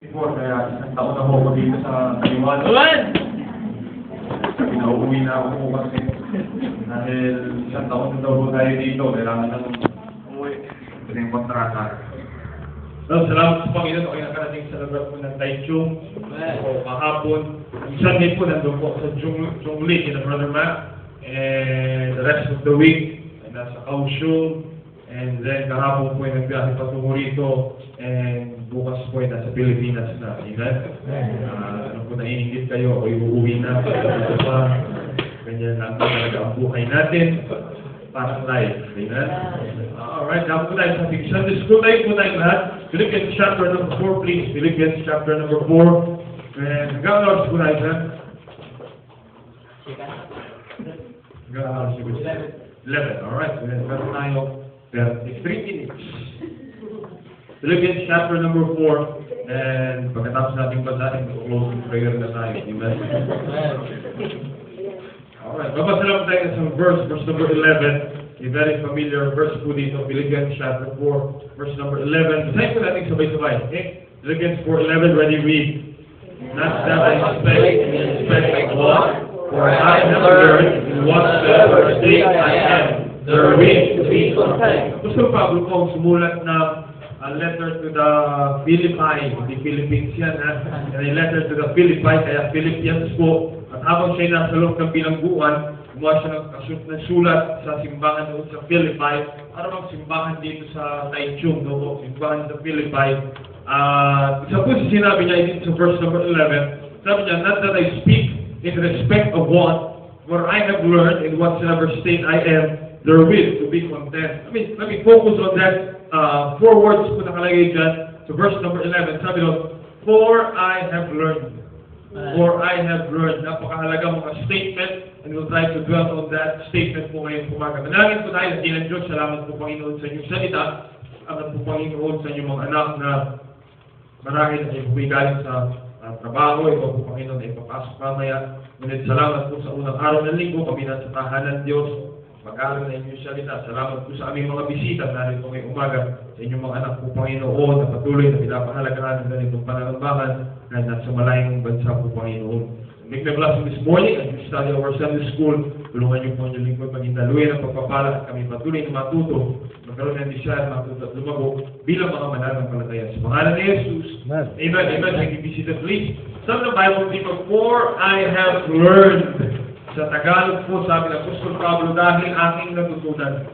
Before, kaya isang taon na ako dito sa Taiwan. Pinauwi na ako po kasi. Dahil isang taon na daw tayo dito, kailangan nang umuwi. Ito na yung kontrata. So, salamat sa Panginoon. Okay, nakarating sa lugar po ng Taichung. So, kahapon. Yung Sunday po, nandun po sa Zhongli, kina Brother Matt. And the rest of the week, nasa Kaohsiung. And then, kahapon po yung nagbiyahe patungo rito. And bukas po ay nasa Pilipinas na. Amen? Ano po naiingit kayo, o iuuwi na. Ito pa. Ganyan lang talaga ang buhay natin. Para life. Amen? Alright, now po tayo sa ating Sunday School. Tayo po tayo lahat. Philippians chapter number 4, please. Philippians chapter number 4. And hanggang oras po tayo, sir. Hanggang oras po. 11. Alright, meron tayo 3 minutes. Philippians chapter number 4, and pagkatapos natin basahin, closing prayer na tayo. Amen? Alright, babasa lang tayo sa verse number 11. A very familiar verse po dito, Philippians chapter 4, verse number 11. Basahin po natin sabay-sabay, okay? Philippians 4:11, ready, read. Not that I expect God, for I have learned in whatsoever state I am, therewith to be content. Gusto Pablo kong sumulat na a letter to the Philippi, hindi Philippines yan, ha? A letter to the Philippi, kaya Philippians po. At habang siya nasa loob ng bilangguan, gumawa siya ng sulat sa simbahan doon sa Philippi, para bang simbahan dito sa Taichung, no? Simbahan sa Philippi. Isa po sa sinabi niya dito sa verse number 11, sabi niya, not that I speak in respect of what, for I have learned in whatsoever state I am, therewith to be content. Let me focus on that. 4 words po nakalagay dyan. So verse number 11, sabi doon, for I have learned. For I have learned. Napakahalaga mga statement, and we'll try to dwell on that statement po ngayong umaga. Manalangin po tayo, Dakilang Diyos, salamat po Panginoon sa inyong salita, at po Panginoon sa inyong mga anak na marahil ay bumigaling sa trabaho, ito po Panginoon ay papasok mamaya. Ngunit salamat po sa unang araw ng linggo, kami na sa tahanan Diyos, mag-aaral na inyong salita. Salamat po sa aming mga bisita narito ngayong umaga, sa inyong mga anak po Panginoon, na patuloy na pinapahalagahan ng ganitong pananambahan na nasa malayong bansa po Panginoon. Make the blessing this morning as we study our Sunday School. Tulungan niyo po inyong lingkod maging daluyan ng pagpapala at kami patuloy na matuto, magkaroon ng desire, matuto at lumago bilang mga mananampalataya. Sa pangalan ni Jesus. Amen. Amen. Thank you, visitor, please. Some of the Bible people, for I have learned. Sa Tagalog po, sabi ng Apostol Pablo, dahil aking natutunan.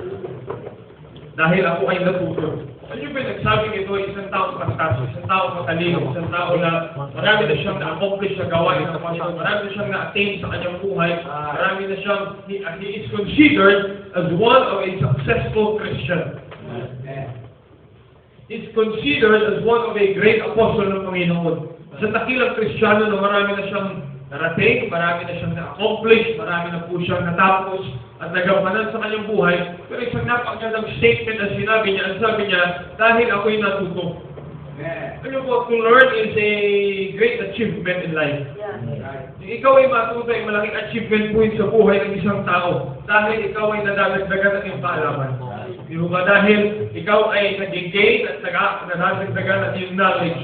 Dahil ako ay natuto. Ano yung pinagsabing ito ay isang taong fantastic, isang taong matalino, isang tao na marami na siyang na-accomplish sa gawain ng Panginoon, marami na siyang na-attain sa kanyang buhay, marami na siyang, he is considered as one of a successful Christian. He is considered as one of a great apostle ng Panginoon. Sa takilang Kristiyano na marami na siyang narating, marami na siyang na-accomplish, marami na po siyang natapos at nagampanan sa kanyang buhay. Pero isang napakagandang statement na sinabi niya, ang sabi niya, dahil ako'y natuto. Ano po, to learn is a great achievement in life. Ikaw ay matuto ay malaking achievement po yun sa buhay ng isang tao. Dahil ikaw ay nadadagdagan ng iyong kaalaman. Di ba? Dahil ikaw ay nag-gain at nadadagdagan ng iyong knowledge.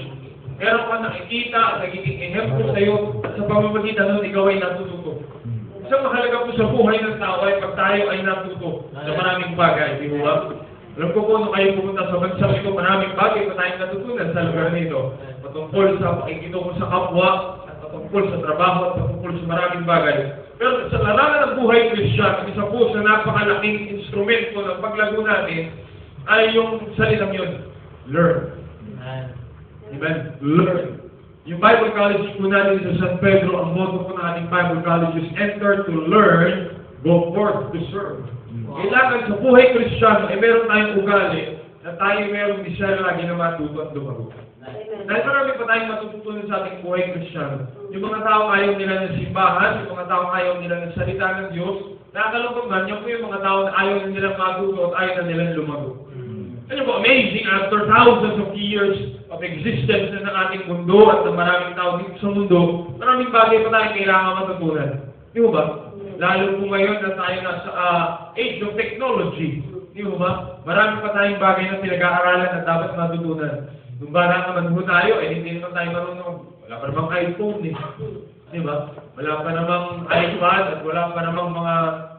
Meron ka nakikita at nagiging ehemplo sa iyo at sa pamamagitan nun ikaw ay natututo. Isang mahalaga po sa buhay ng tao ay pag tayo ay natuto sa maraming bagay. Di ba? Alam ko po, nung kayo pumunta sa bansang ito, maraming bagay pa tayong natutunan sa lugar nito. Patungkol sa pakikitungo sa kapwa, at patungkol sa trabaho, at patungkol sa maraming bagay. Pero sa larangan ng buhay Christian, isa po sa napakalaking instrumento ng paglago natin ay yung salitang yun, learn. Amen? Learn. Yung Bible College po natin sa San Pedro, ang motto po ng ating Bible College is enter to learn, go forth to serve. Kailangan sa buhay Kristiyano, meron tayong ugali na tayo meron desire lagi na matuto at lumago. Dahil marami pa tayong matututunan sa ating buhay Kristiyano. Yung mga tao ayaw nila ng simbahan, yung mga tao ayaw nila ng salita ng Diyos, nakakalungkot man, yung po yung mga tao na ayaw nilang matuto at ayaw na nilang lumago. Ano po, amazing, after thousands of years of existence na ng ating mundo at ng maraming tao dito sa mundo, maraming bagay pa tayong kailangan matutunan. Di ba? Lalo po ngayon na tayo nasa age of technology. Di ba? Marami pa tayong bagay na pinag-aaralan at dapat matutunan. Kung bata naman ho tayo, hindi naman tayo marunong. Wala pa namang iPhone eh. Di ba? Wala pa namang iPad at wala pa namang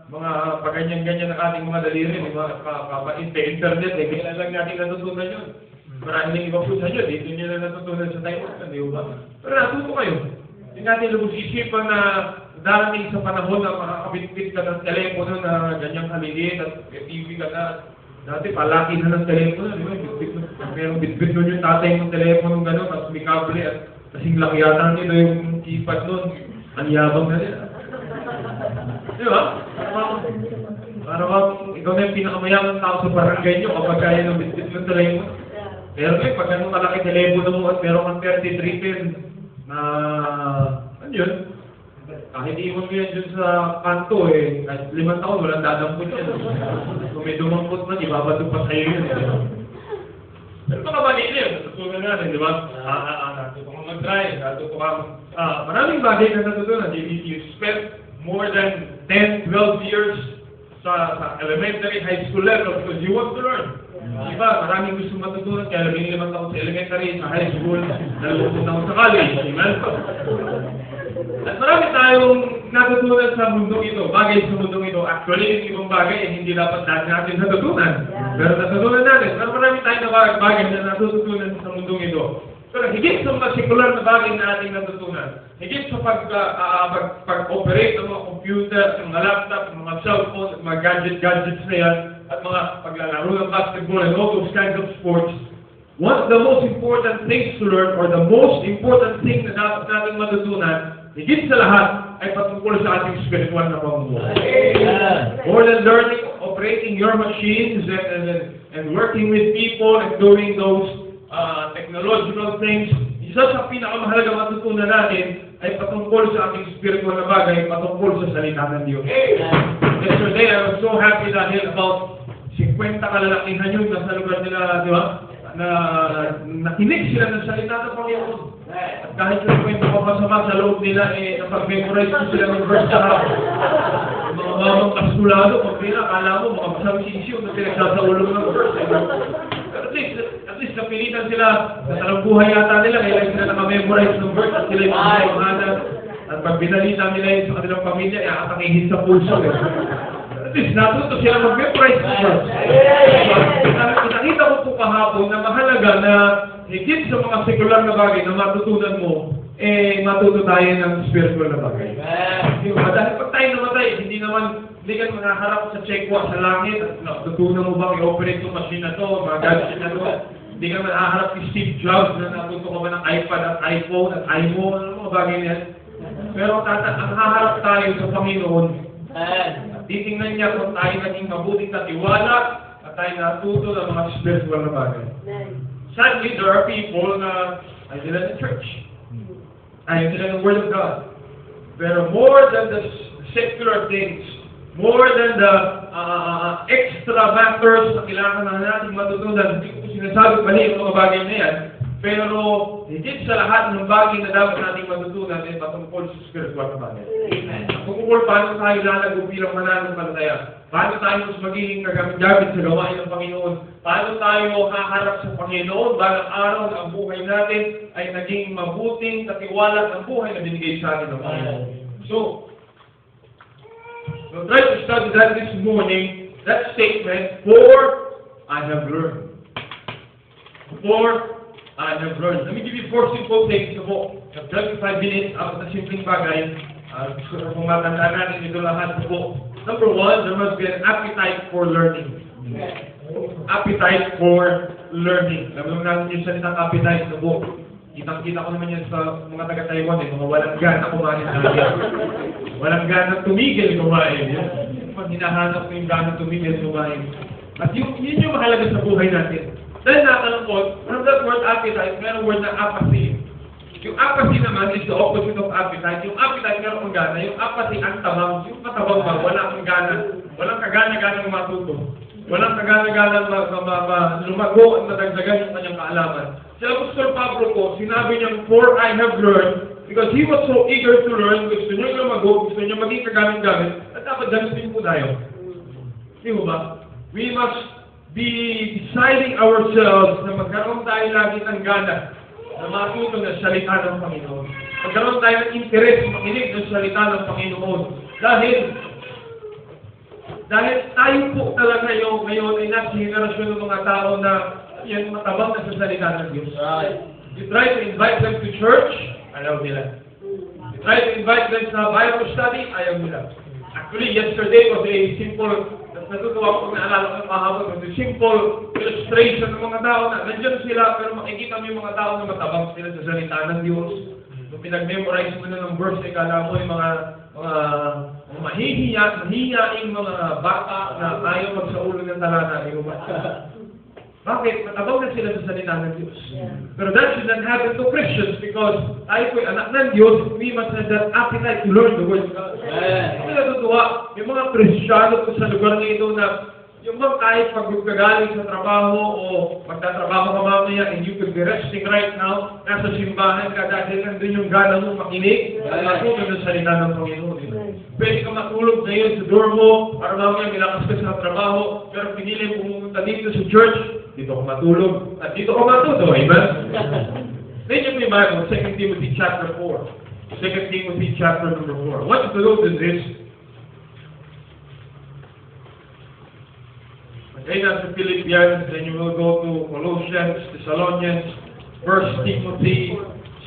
mga paganyan-ganyan ng ating mga daliri, di ba? Internet eh. Kailan lang natin natutunan yun. Maraming iba po sa inyo, dito nyo na natutunan sa Taiwan, di ba? Pero natuto kayo. Hindi natin lubos isipan na darating sa panahon na makakabitbit ka ng telepono na ganyang kaliit at TV ka na. Dati palaki na ng telepono, di ba? Merong bitbit nun yung tatay ng telepono gano'n, tapos may kable at kasing laki yata nito yung keypad nun. Ang yabang na rin. Di ba? Parang ikaw na yung pinakamayamang tao sa barangay nyo kapag kaya ng bitbit ng telepono. Pero ngayon, pag ganun kalaki telepono mo at meron kang 33 pin na, ano yun? Kahit iwan mo yan dun sa kanto eh, kahit 5 taon, walang dadampot yan. Kung may dumampot man, ibabato pa sa'yo yun. Pero baka mali yun, natutunan natin, di ba? Natuto kang mag-drive, natuto kang... maraming bagay na natutunan. You spent more than 10, 12 years sa elementary, high school level because you want to learn. Diba? Maraming gusto matutunan, kaya 15 taon sa elementary, sa high school, 20 taon sa college. At marami tayong natutunan sa mundong ito, bagay sa mundong ito. Actually, yung ibang bagay ay hindi dapat natin natutunan. Pero natutunan natin. Pero marami tayong bagay na natutunan sa mundong ito. Pero higit sa mga sekular na bagay na ating natutunan, higit sa pag-operate ng mga computer, ng mga laptop, ng mga cellphone, ng mga gadgets na yan, at mga paglalaro ng basketball and all those kinds of sports, one of the most important things to learn, or the most important thing na dapat natin matutunan, higit sa lahat, ay patungkol sa ating spiritual na pamumuhay. More than learning, operating your machines, and working with people, and doing those technological things, isa sa pinakamahalaga matutunan natin ay patungkol sa ating spiritual na bagay, patungkol sa salita ng Diyos. Yesterday, I was so happy dahil about 50 kalalakihan yun sa lugar nila, di ba? Na nakinig sila ng salita ng Panginoon. At kahit yung kwento kapasama sa loob nila, napag-memorize ko sila ng verse sa mga mamang kaskulado, pag akala mo, mga masamisisyo na pinagsasaulong ng verse. Pero at least napilitan sila, sa talang buhay yata nila, kaya sila nakamemorize ng verse at sila yung mga at pag binalita nila yun sa kanilang pamilya, atakihin sa pulso. At least natuto sila mag-memorize ng verse. Nakita ko po kahapon na mahalaga na higit sa mga sekular na bagay na matutunan mo, matuto tayo ng spiritual na bagay. Dahil pag tayo namatay, hindi ka makaharap sa checkwa sa langit at natutunan mo bang i-operate yung machine na to, mga gadget na to. Hindi ka makaharap ni Steve Jobs na natuto ka ba ng iPad at iPhone at iPhone, ano mga bagay na yan. Pero ang haharap tayo sa Panginoon, at titingnan niya kung tayo naging mabuting katiwala at tayo natuto ng mga spiritual na bagay. Sadly, there are people na ay sila ng church. Ay sila ng Word of God. Pero more than the secular things, more than the extra matters na kailangan na natin matutunan, hindi ko sinasabi pa yung mga bagay na yan, pero higit sa lahat ng bagay na dapat natin matutunan ay patungkol sa spiritual na bagay. Patungkol paano tayo lalago bilang mananampalataya, paano tayo mas magiging kagamit-gamit sa gawain ng Panginoon, paano tayo haharap sa Panginoon balang araw na ang buhay natin ay naging mabuting katiwala ng buhay na binigay sa atin ng Panginoon. So try to study that this morning, that statement, for I have learned. For I have learned. Let me give you 4 simple things po. Sa 25 minutes, ako na simpleng bagay. Kung matandaan natin ito lahat po. Number 1, there must be an appetite for learning. Appetite for learning. Alam natin yung salitang appetite na po. Kitang-kita ko naman yan sa mga taga-Taiwan, mga walang gana kumain natin. Walang gana tumigil kumain. Pag hinahanap ko yung gana tumigil kumain. At yun yung mahalaga sa buhay natin. Dahil nakalangkot, from that word appetite, meron word na apathy. Yung apathy naman is the opposite of appetite. Yung appetite meron kang gana, yung apathy ang tabang, yung patabang ba, wala kang gana. Walang kagana-gana matuto. Walang kagana-gana lumago at nadagdagan yung kanyang kaalaman. Sa Apostol Pablo po, sinabi niyang, for I have learned, because he was so eager to learn, gusto niya lumago, gusto niya maging kagamit-gamit, at dapat ganun din po tayo. Di ba? We must be deciding ourselves na magkaroon tayo lagi ng gana na matuto ng salita ng Panginoon. Magkaroon tayo ng interes na makinig ng salita ng Panginoon. Dahil tayo po talaga ngayon ay nasa henerasyon ng mga tao na yan matabang na sa salita ng Diyos. You try to invite them to church, ayaw nila. You try to invite them sa Bible study, ayaw nila. Actually, yesterday was a simple, natutuwa ko naalala ko mahapon, was a simple illustration ng mga tao na nandiyan sila, pero makikita mo yung mga tao na matabang sila sa salita ng Diyos. Kung pinag-memorize mo na ng verse, kala mo yung mga mahihiyaing mga bata na ayaw magsaulo ng talata. Bakit? Matabang na sila sa salita ng Diyos. Pero that should not happen to Christians because tayo po'y anak ng Diyos, we must have that appetite to learn the Word of God. Hindi natutuwa, yung mga Kristiyano po sa lugar na ito na yung mga kahit pagkagaling sa trabaho o magtatrabaho ka mamaya and you could be resting right now, nasa simbahan ka dahil nandun yung gana mo makinig, matulog ng salita ng Panginoon. Pwede ka matulog ngayon sa dorm mo para mamaya milakas ka sa trabaho, pero pinili mo pumunta dito sa church, dito ka matulog, at dito ka matuto, amen? Then yung Bible, 2 Timothy chapter 4. 2 Timothy chapter number 4. I want you to notice this. Again, after Philippians, then you will go to Colossians, Thessalonians, 1 Timothy,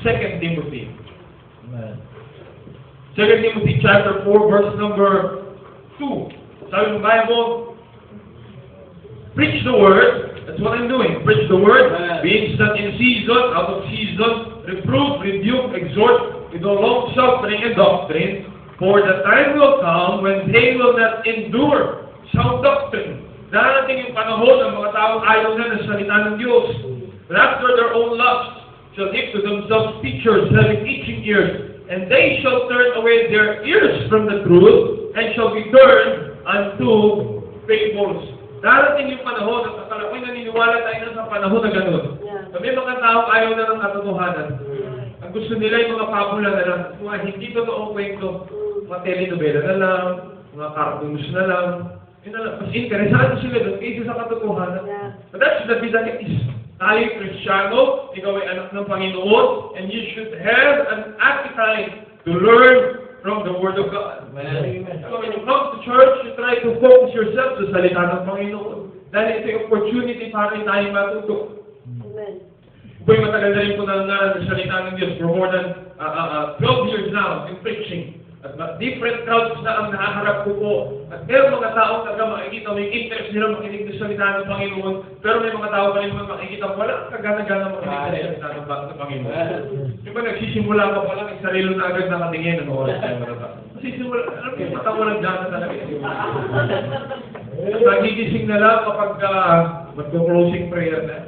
2 Timothy. Amen. 2 Timothy chapter 4, verse number 2. Sabi ng Bible, preach the word. That's what I'm doing. Preach the word. Be instant in season, out of season, reprove, rebuke, exhort with all long suffering and doctrine. For the time will come when they will not endure sound doctrine. Darating yung panahon ng mga taong ayaw na ng salita ng Diyos. But after their own lusts shall give to themselves teachers having itching ears, and they shall turn away their ears from the truth, and shall be turned unto fables. Darating yung panahon at akala ko'y naniniwala tayo na sa panahon na gano'n. May mga taong ayaw na ng katotohanan. Ang gusto nila yung mga pabula na lang, mga hindi totoong kwento, mga telenovela na lang, mga cartoons na lang. Mas interesado sila doon kaysa sa katotohanan. But that should not be the case. Tayo Kristiyano, ikaw ay anak ng Panginoon, and you should have an appetite to learn from the Word of God. Amen. So when you come to church, you try to focus yourself sa salita ng Panginoon. Dahil ito yung opportunity para tayo matuto. Amen. Kung matagal na rin po nangaral ng salita ng Diyos for more than 12 years now in preaching. At different crowds na ang nakaharap ko po. At meron mga tao talaga makikita, may interest nila makinig ng salita ng Panginoon. Pero may mga tao pa rin naman makikita, wala kagana-gana makinig ng salita ng Panginoon. Yung ba nagsisimula ka pa lang, yung sarilo na agad nakatingin, ano oras na wala ba? Nagsisimula, alam mo yung mata walang gana talaga. Nagigising na lang kapag mag-closing prayer na.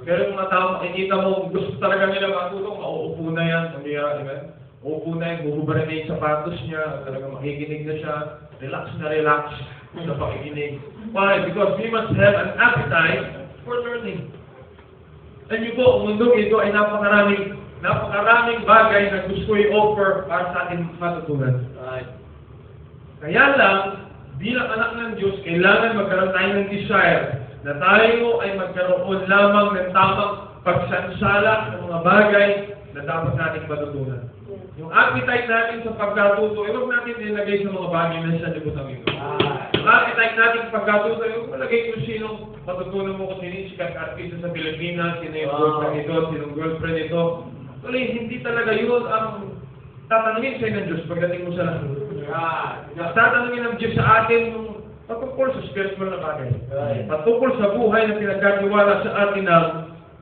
Pero yung mga tao makikita mo, gusto talaga nila matutong, mauupo na yan, mamira, di ba? Upo na yung buhubara na yung sapatos niya, talagang makikinig na siya, relax sa pakikinig. Why? Because we must have an appetite for learning. And yun po, ang mundong ito ay napakaraming bagay na gusto i-offer para sa ating matutunan. Kaya lang, bilang anak ng Diyos, kailangan magkaroon tayo ng desire na tayo ay magkaroon lamang ng tamang pagsansala ng mga bagay na dapat nating matutunan. Yung appetite natin sa pagkatuto, huwag natin nilagay sa mga bagay na sa libutang ito. Yung appetite natin sa pagkatuto, huwag malagay kung sinong matutunan mo kung sino yung sikat artista sa Pilipinas, sino yung boyfriend ito, sino yung girlfriend ito. Tuloy, hindi talaga yun ang tatanungin sa'yo ng Diyos pagdating mo sa lahat. Tatanungin ng Diyos sa atin yung patungkol sa spiritual na bagay. Patungkol sa buhay na pinagkatiwala sa atin ng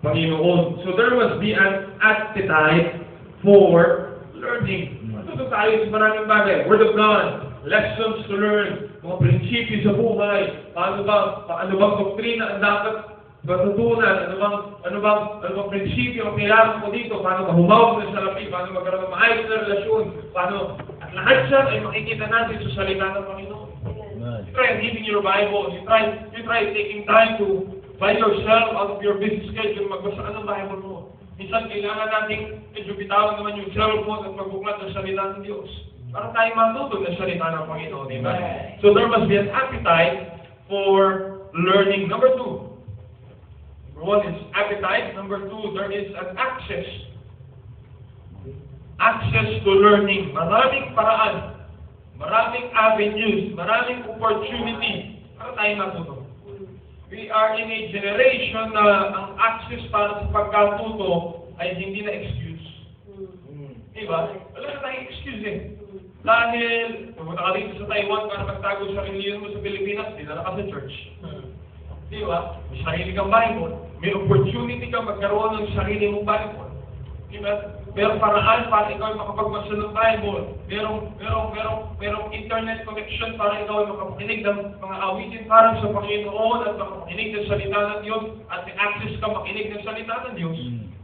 Panginoon. So there must be an appetite for learning. Matuto tayo sa maraming bagay. Word of God, lessons to learn, mga prinsipyo sa buhay, paano bang doktrina ang dapat matutunan, ano bang prinsipyo ang kailangan mo dito, paano ka humawag ng salapi, paano magkaroon ng maayos na relasyon, paano, at lahat siya ay makikita natin sa salita ng Panginoon. You try reading your Bible, you try taking time to by yourself out of your busy schedule, magbasa ka ng Bible mo. Minsan, kailangan natin medyo bitawan naman yung cellphone at magbuklat ng salita ng Diyos. Para tayo matuto ng salita ng Panginoon, di ba? So there must be an appetite for learning. Number 2. Number 1 is appetite. Number 2, there is an access. Access to learning. Maraming paraan. Maraming avenues. Maraming opportunity para tayo matuto. We are in a generation na ang access para sa pagkatuto ay hindi na excuse. Diba? Wala na tayong excuse eh. Dahil, pumunta ka dito sa Taiwan para magtago sa reliyon mo sa Pilipinas, dinala ka sa church. Diba? May sarili kang Bible. May opportunity kang magkaroon ng sarili mong Bible. Diba? Merong paraan para ikaw ay makapagbasa ng Bible. Merong internet connection para ikaw ay makapakinig ng mga awitin para sa Panginoon at makapakinig ng salita ng Diyos at may access ka makinig ng salita ng Diyos.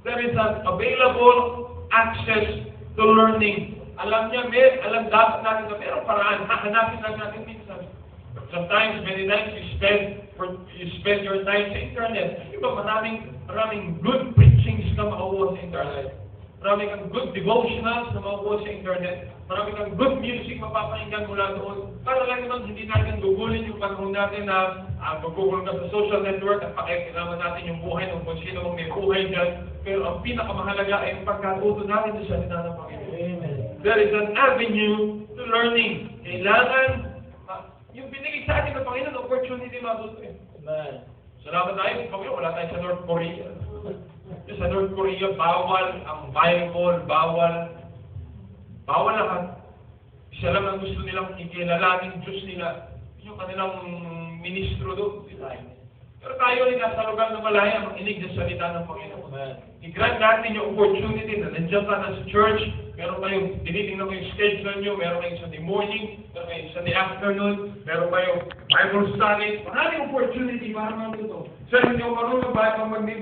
There is an available access to learning. Alam dapat natin na merong paraan. Hahanapin lang natin minsan. Sometimes, many times, you spend your time sa internet. Diba, maraming good preachings na makuha sa internet. Maraming kang good devotionals na makukuha sa internet. Maraming kang good music mapapakinggan mula doon. Para lang naman hindi natin gugulin yung panahon natin na magugulong ka sa social network at pakikilaman natin yung buhay ng kung sino mang may buhay dyan. Pero ang pinakamahalaga ay ang pagkatuto natin sa salita ng Panginoon. Amen. There is an avenue to learning. Kailangan, yung binigay sa atin ng Panginoon, opportunity matuto eh. Amen. Salamat tayo, Panginoon, wala tayo sa North Korea. Sa North Korea, bawal ang Bible, bawal lahat. Isa lang ang gusto nilang ikilalaning Diyos nila. Yung kanilang ministro doon. Pero tayo ay nasa lugar na malaya makinig sa salita ng Panginoon. I-grant natin yung opportunity na nandiyan ka na sa church, meron kayong tinitingnan ko yung schedule nyo, meron kayong Sunday morning, meron kayong Sunday afternoon, meron kayong Bible study. Maraming opportunity para matuto. Sir, hindi ako marunong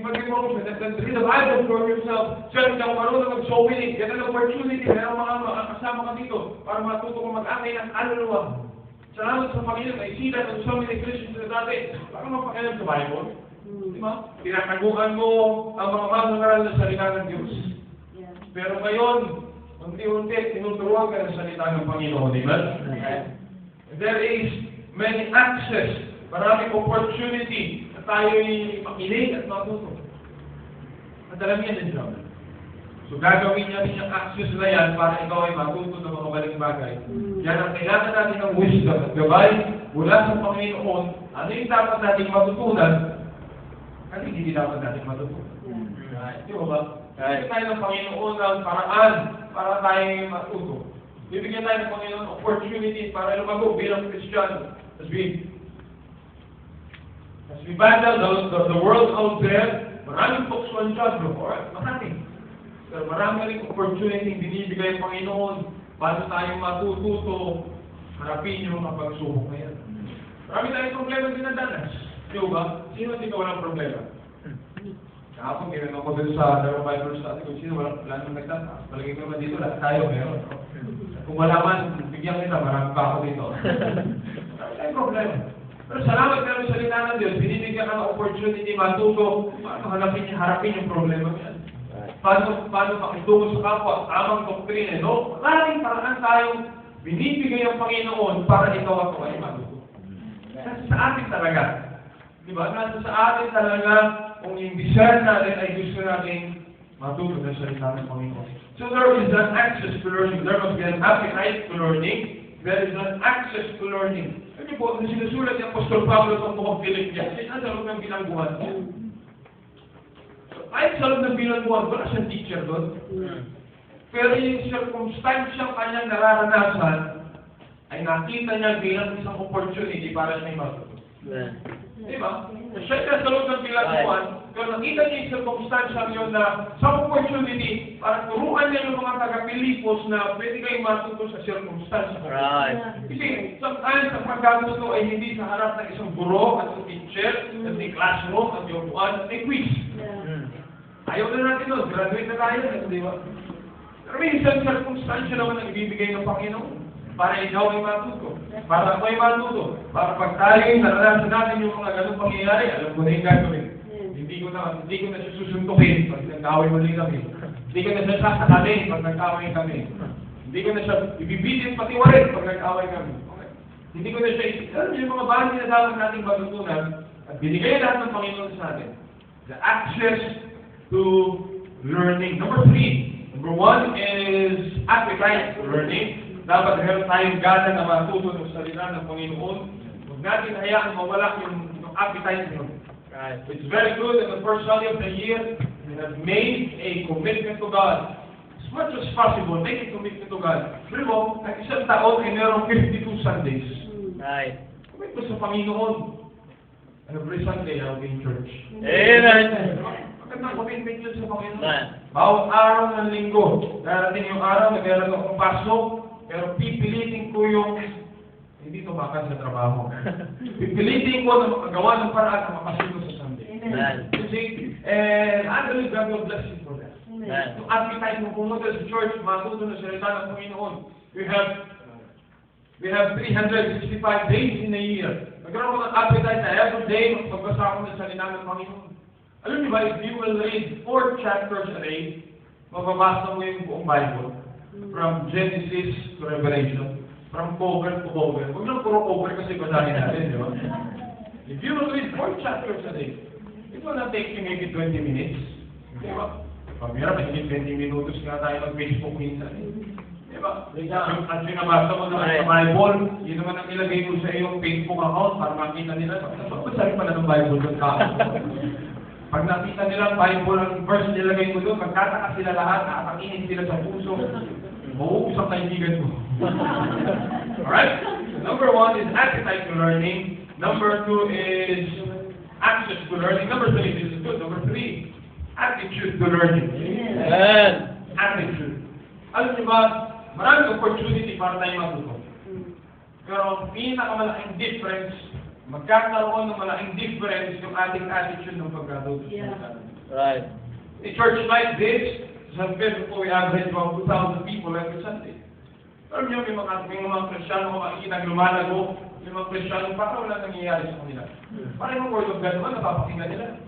mag-devotion, then read the Bible for yourself. Sir, hindi ako marunong mag-sowing. Yan ang opportunity. Meron mga kasama ka dito para matuto ko mag-akay ng kaluluwa. Salamat sa Panginoon. I see that in so many Christians na dati. Baka mapakialam sa Bible. Di ba? Tinataguan mo ang mga mangaral na salita ng Diyos. Pero ngayon, unti-unti, tinuturuan ka ng salita ng Panginoon. Di ba? There is many access. Maraming opportunity na tayo'y makinig at matuto. At alam niya din siya. So gagawin niya rin yung access na yan para ikaw ay matuto ng mga maling bagay. Yan ang kailangan natin ng wisdom at gabay mula sa Panginoon. Ano yung dapat natin matutunan at hindi dapat natin matutunan. Di ba? Bibigyan tayo ng Panginoon ng paraan para tayo matuto. Bibigyan tayo ng Panginoon opportunity para lumago bilang Kristiyano. As we battle the world out there, maraming tukso ang judgment. Maraming. Pero marami rin opportunity binibigay ng Panginoon para tayong matututo, harapin yung mga pagsubok na yan. Marami tayong problema dinadanas. Di ba? Sino hindi ka walang problema? Kahapon, ginagawa ko dito sa Bible study kung sino wala nang nagtataas. Palagay ko naman dito, lahat tayo meron. Kung wala man, bigyan kita, marami pa ako dito. Marami tayong problema. Pero salamat ka rin sa salita ng Diyos, binibigyan ka ng opportunity matuto, paano harapin yung problema yan. Paano makitungo sa kapwa, tamang doktrina, no? Maraming paraan tayong binibigay ang Panginoon para ikaw ako ay matuto. Nasa sa atin talaga. Di ba? Nasa sa atin talaga kung yung desire natin ay gusto natin matuto na salita ng Panginoon. So there is an access to learning. There must be an appetite to learning. There is an access to learning. Ano po, na sinusulat ni Apostol Pablo sa buong Philippians, ay nasa loob ng bilangguan. Kahit sa loob ng bilangguan, wala siyang teacher doon. Pero yung circumstansyang kanyang nararanasan, ay nakita niya bilang isang opportunity para siya matuto. Diba? Siya sa loob ng bilangguan, pero nakita niya yung circumstansyang yun na sa opportunity para turuan niya yung mga taga-Pilipos na pwede kayong matuto sa circumstance. Right. Kasi sometimes ang pagkatuto ay hindi sa harap ng isang guro at ng teacher at ng classroom at yung buwan at may quiz. Ayaw na natin doon. Graduate na tayo. Di ba? Pero may isang circumstansya naman ang ibibigay ng Panginoon para ikaw ay matuto. Para ako ay matuto. Para pag tayo ay naranasan natin yung mga ganong pangyayari, alam ko na yung gagawin. Hindi ko na siya susuntukin pag nag-away muli kami. Hindi ko na siya sasakalin pag nag-away kami. Hindi ko na siya ibibitin patiwarin pag nag-away kami. Okay. Hindi ko na siya yung mga bagay na dapat nating matutunan At binigay lahat ng Panginoon sa atin. The access to learning. Number 3. Number 1 is appetite for learning. Dapat meron tayong gana na matuto ng salita ng Panginoon. Huwag natin hayaan mawala yung appetite nyo. Right. It's very good in the first Sunday of the year, you have made a commitment to God. As much as possible, make a commitment to God. Pero mo, ang isang taon ay merong 52 Sundays. Right. Commit mo sa Panginoon. Every Sunday, I'll be in church. Amen. Magandang commitment yun sa Panginoon. Bawat araw ng linggo, darating yung araw na meron akong pasok, pero pipilitin ko yung hindi tumakan sa trabaho. Pipilitin ko na makagawa ng paraan na makasino sa Sunday. Amen. You see, and I believe God will bless you for that. Amen. Yung appetite mo pumunta sa church, matuto na salita ng Panginoon. We have 365 days in a year. Magkaroon ko ng appetite na every day, magbasa ako ng salita ng Panginoon. Alam niyo ba, if you will read 4 chapters a day, mababasa mo yung buong Bible. From Genesis to Revelation. From cover to cover. Huwag lang puro cover kasi basahin natin, di ba? If you will read 4 chapters a day, it will not take you maybe 20 minutes. Di ba? Pamira, may 20 minutos nga tayo mag-Facebook minsan. Di ba? At sinabasa mo naman sa Bible, yun naman ang ilagay mo sa iyong Facebook account para makita nila. Basahin pala ng Bible doon ka. Pag nakita nila ang Bible, ang verse nilagay mo doon, magtataka sila lahat, nakakakinig sila sa puso. Mauubos ang kaibigan mo. Alright? Number 1 is appetite to learning. Number 2 is access to learning. Number 3, this is good. Number 3, attitude to learning. Amen. Attitude. Alam niyo ba, maraming opportunity para tayo matuto. Pero ang pinakamalaking difference, magkakaroon ng malaking difference yung ating attitude ng pagkatuto. Right. A church like this, San Pedro, we average about 2,000 people every Sunday. Pero yung mga Kristiyano, makikita lumalago, yung mga Kristiyano, parang wala nangyayari sa kanila. Parang yung word of God naman, napapakinggan nila.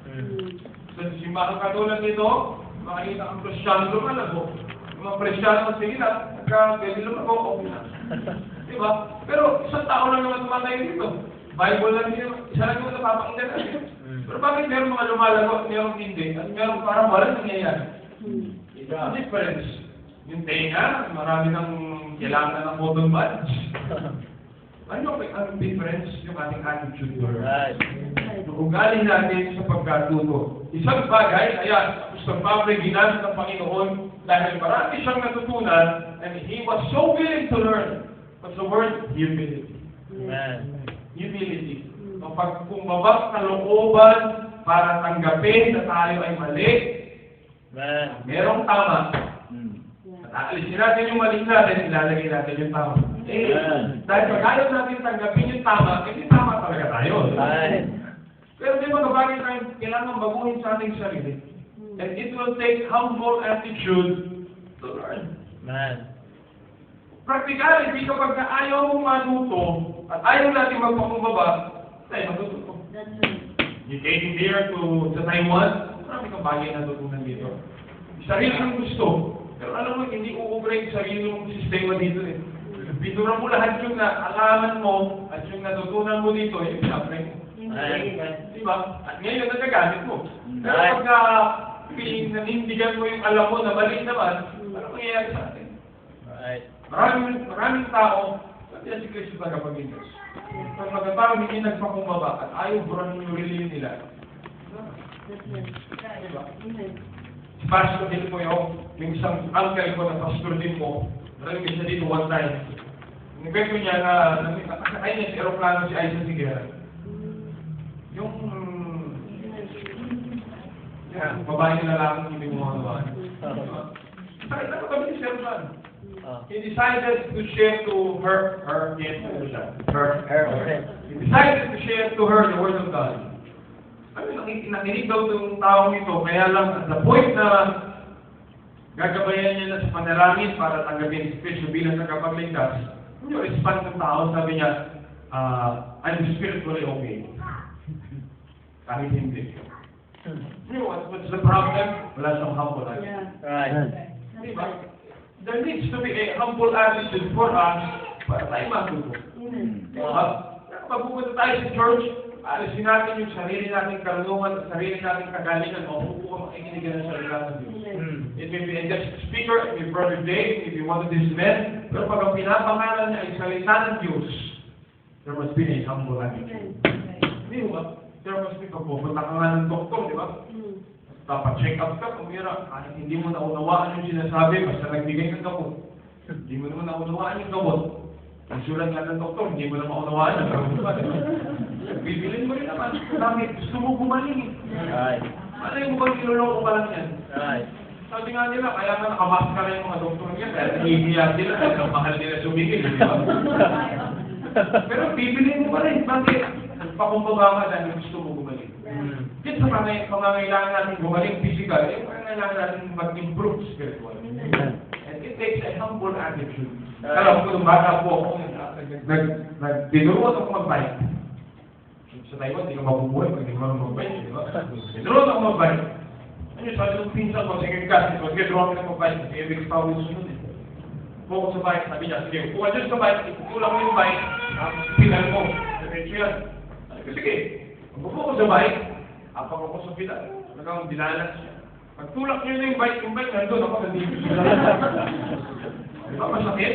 So, yung mga katulad nito, makikita ang Kristiyano lumalago. Yung mga Kristiyano, sige na, pwede lumago, okay na. Diba? Pero isang tao lang naman tumatayo dito. Bible lang din, isa lang naman napapakinggan natin. Pero bakit meron mga lumalago at meron hindi? At meron parang walang nangyayari? The difference. Yung tenga, marami nang kailangan ng cotton buds. Ano ang difference yung ating attitude to learn? Yung ugali natin sa pagkatuto. Isang bagay, ayan, Apostol Pablo ginamit ng Panginoon dahil marami siyang natutunan and he was so willing to learn. What's the word? Humility. Humility. Kapag kumabang kalooban para tanggapin na tayo ay mali, merong tama. At aalisin natin yung mali natin, ilalagay natin yung tama. Dahil pag ayaw natin tanggapin yung tama, hindi tama talaga tayo. Pero di ba kapag tayo kailangan baguhin sa ating sarili? And it will take humble attitude to learn. Practicality, kapag ayaw mong matuto at ayaw natin magpakumbaba, tayo matututo. You came here sa Taiwan, marami kang bagay na natutunan dito. Sarili ng gusto. Pero alam mo, hindi uubray sa sarili mong sistema dito eh. Bidura mo lahat yung naalaman mo at yung natutunan mo dito, yung pinapray mo. Diba? At ngayon, nagagamit mo. Pero pagka nanindigan mo yung alam mo na mali naman, ano mangyayari sa atin? Maraming tao, sabi na si Kristo tagapag-Diyos. Pag magkatao, hindi nagpakumbaba at ayaw buranin yung reliyon nila. Diba? Si Pastor din po yung isang uncle ko na pastor din po, narinig siya dito one time. Nagkwento niya na nakasakay niya si aeroplano si Aiza Sigera. Yung babae na lang hindi mo makawan. Sakit na kami si aeroplano. He decided to share to her. He decided to share to her the word of God. Nakinig daw itong taong ito, kaya lang at the point na gagabayan niya na sa panalangin para tanggapin si Kristo bilang tagapagligtas, yung response ng tao, sabi niya, I'm spiritually okay. Kahit hindi. You know what's the problem? Wala siyang humble attitude. Diba? There needs to be a humble attitude for us para tayo matuto. Diba? Pag pupunta tayo sa church, alisin natin yung sarili nating karunungan at sarili nating kagalingan, maupo ka makikinig ng salita ng Diyos. It may be a guest speaker, it may be Brother Dave, if you want to dismiss, pero pag ang pinapangalan niya ay salita ng Diyos, there must be a humble attitude. Hindi ba? There must be, pag pupunta ka nga ng doktor, di ba? Papacheck up ka, kumira, kahit hindi mo naunawaan yung sinasabi, basta nagbigay ng gamot. Hindi mo naman naunawaan yung gamot. Ang sulat nga ng doktor, hindi mo na maunawaan yung gamot. Bibilin mo rin naman. Bakit? Gusto mo gumaling. Ano yung mukhang kinuloko pa lang yan? Sabi nga nila, kaya nga nakamaskara yung mga doktor niya, kaya nahihiya sila, kaya mahal nila sumigil, di ba? Pero bibilin mo pa rin. Bakit? Pakumbaba ka dahil gusto mo gumaling. Kasi sa pangangailangan natin gumaling physical, pangangailangan natin mag-improve spiritual. And it takes a humble attitude. Alam ko, nung bata po ako, tinuruan ako mag-bike. Sa Taiwan, hindi ka mabubuhay pag hindi ka mag-bike, di ba? Tinuruan ako mag-bike. Ano yung sabi ng pinsan ko, sige ka, sige, draw ka mag-bike, sige, weeks pa ako sunod eh. Focus sa bike, sabi niya, sige, kung adjust sa bike, ikulang mo yung bike, pinal mo, diretso yan. Sige, magpupo ko sa bike, apang ako sa pinal, talagang dinalas siya. Pagtulak niyo na yung bike, nandun ako, nandito siya. Di ba, masakit?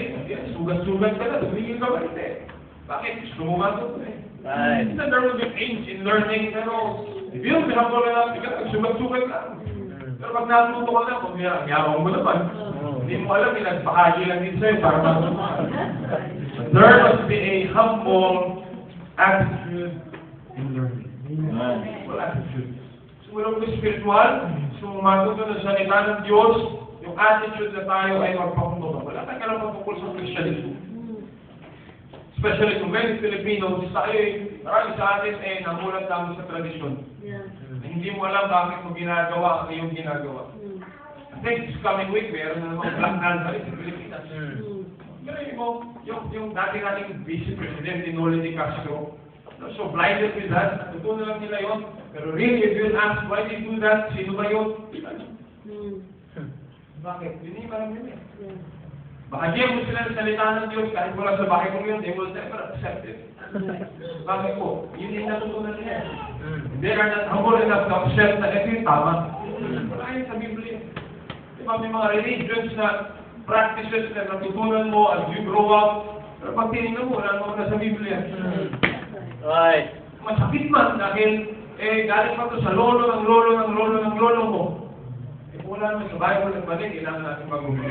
Sugat-sugat ka na, tumigil ka ba? Hindi. Bakit? Gusto mo matut eh. Right. There will be change in learning, pero if you don't have all enough, sugat-sugat ka. Pero pag natuto ka na, kung yabang mo naman, hindi mo alam, nagpahagi lang din sa'yo para matuto ka. There must be a humble attitude in learning. Humble attitude. Sumunod ko spiritual, sumatuto na salita ng Diyos, yung attitude na tayo ay magpakumbaba. Wala tayong alam patungkol sa Christianism. Especially kung many Filipinos, tayo marami sa atin namulat namin sa tradisyon. Na hindi mo alam bakit mo ginagawa ang iyong ginagawa. I think this coming week, meron na namang Black Nazareth sa Pilipinas. Pero yung dati nating Vice President, Noli de Castro, so blinded with that, natutunan lang nila yun. Pero really, if you ask, why did you do that? Sino ba yun? Bakit? Hindi parang yun eh. Bahagyan mo sila ng salita ng Diyos, kahit wala sa bahay mo yun, they will never accept it. Bakit po? Yun yung natutunan nila. They are not humble enough to accept na ito yung tama. Wala yun sa Biblia. Diba may mga religions na practices na natutunan mo as you grow up, pero pag tinignan mo, wala naman na sa Biblia. Right. Masakit man dahil galing pa ito sa lolo ng lolo ng lolo ng lolo mo. Wala naman sa Bible at balik, kailangan natin mag-umili.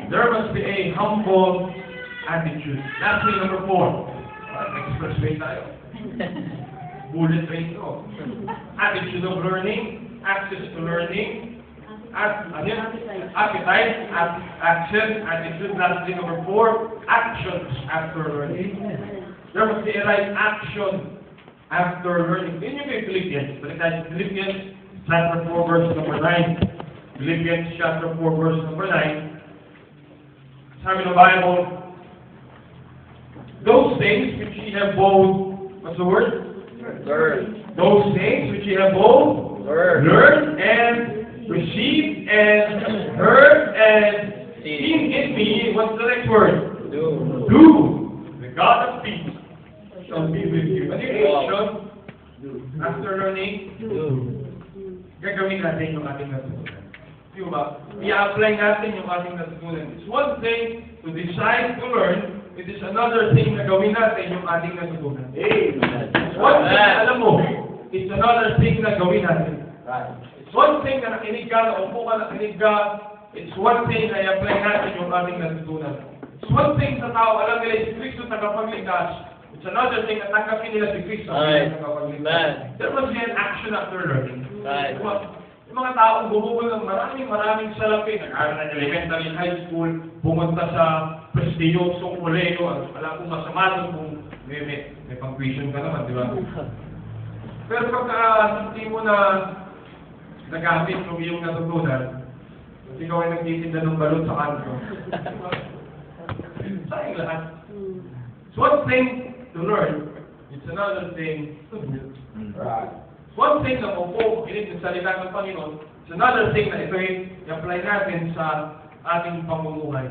There must be a humble attitude. Lastly, number 4. Express way tayo. Bullet train to. Attitude of learning, access to learning, appetite, access, attitude. Lastly, number 4, actions after learning. There must be a right action after learning. Yun yung may Philippians. Balik tayo sa Philippians. Chapter 4, verse number 9. Philippians chapter 4, verse number 9. Sabi ng Bible, those things which ye have both, what's the word? Learned. Those things which ye have both learned and received and heard and seen in me, what's the next word? Do. The God of peace shall be with you. Ano yung action? After learning? Do. Gagawin natin yung ating natutunan. Di ba? I-apply natin yung ating natutunan. It's one thing to decide to learn, it is another thing na gawin natin yung ating natutunan. It's one thing, alam mo, it's another thing na gawin natin. It's one thing na nakinig ka, naupo ka, nakinig ka, it's one thing na i-apply natin yung ating natutunan. It's one thing sa tao, alam nila, si Kristo tagapagligtas. It's another thing na tanggapin nila si Kristo. There must be an action after learning. Right. Yung mga taong bumubol ng maraming salapi, nag-aaral ng elementary high school, pumunta sa prestiyosong kolego, wala kong masama doon kung may pang-tuition ka naman, di ba? Pero pagka hindi mo na nagamit yung iyong natutunan, ikaw ay nagtitinda ng balon sa kanto. Sayang lahat. It's one thing to learn, it's another thing to do. Right. One thing na po, kinig ng salita ng Panginoon, it's another thing na ito i-apply natin sa ating pamumuhay.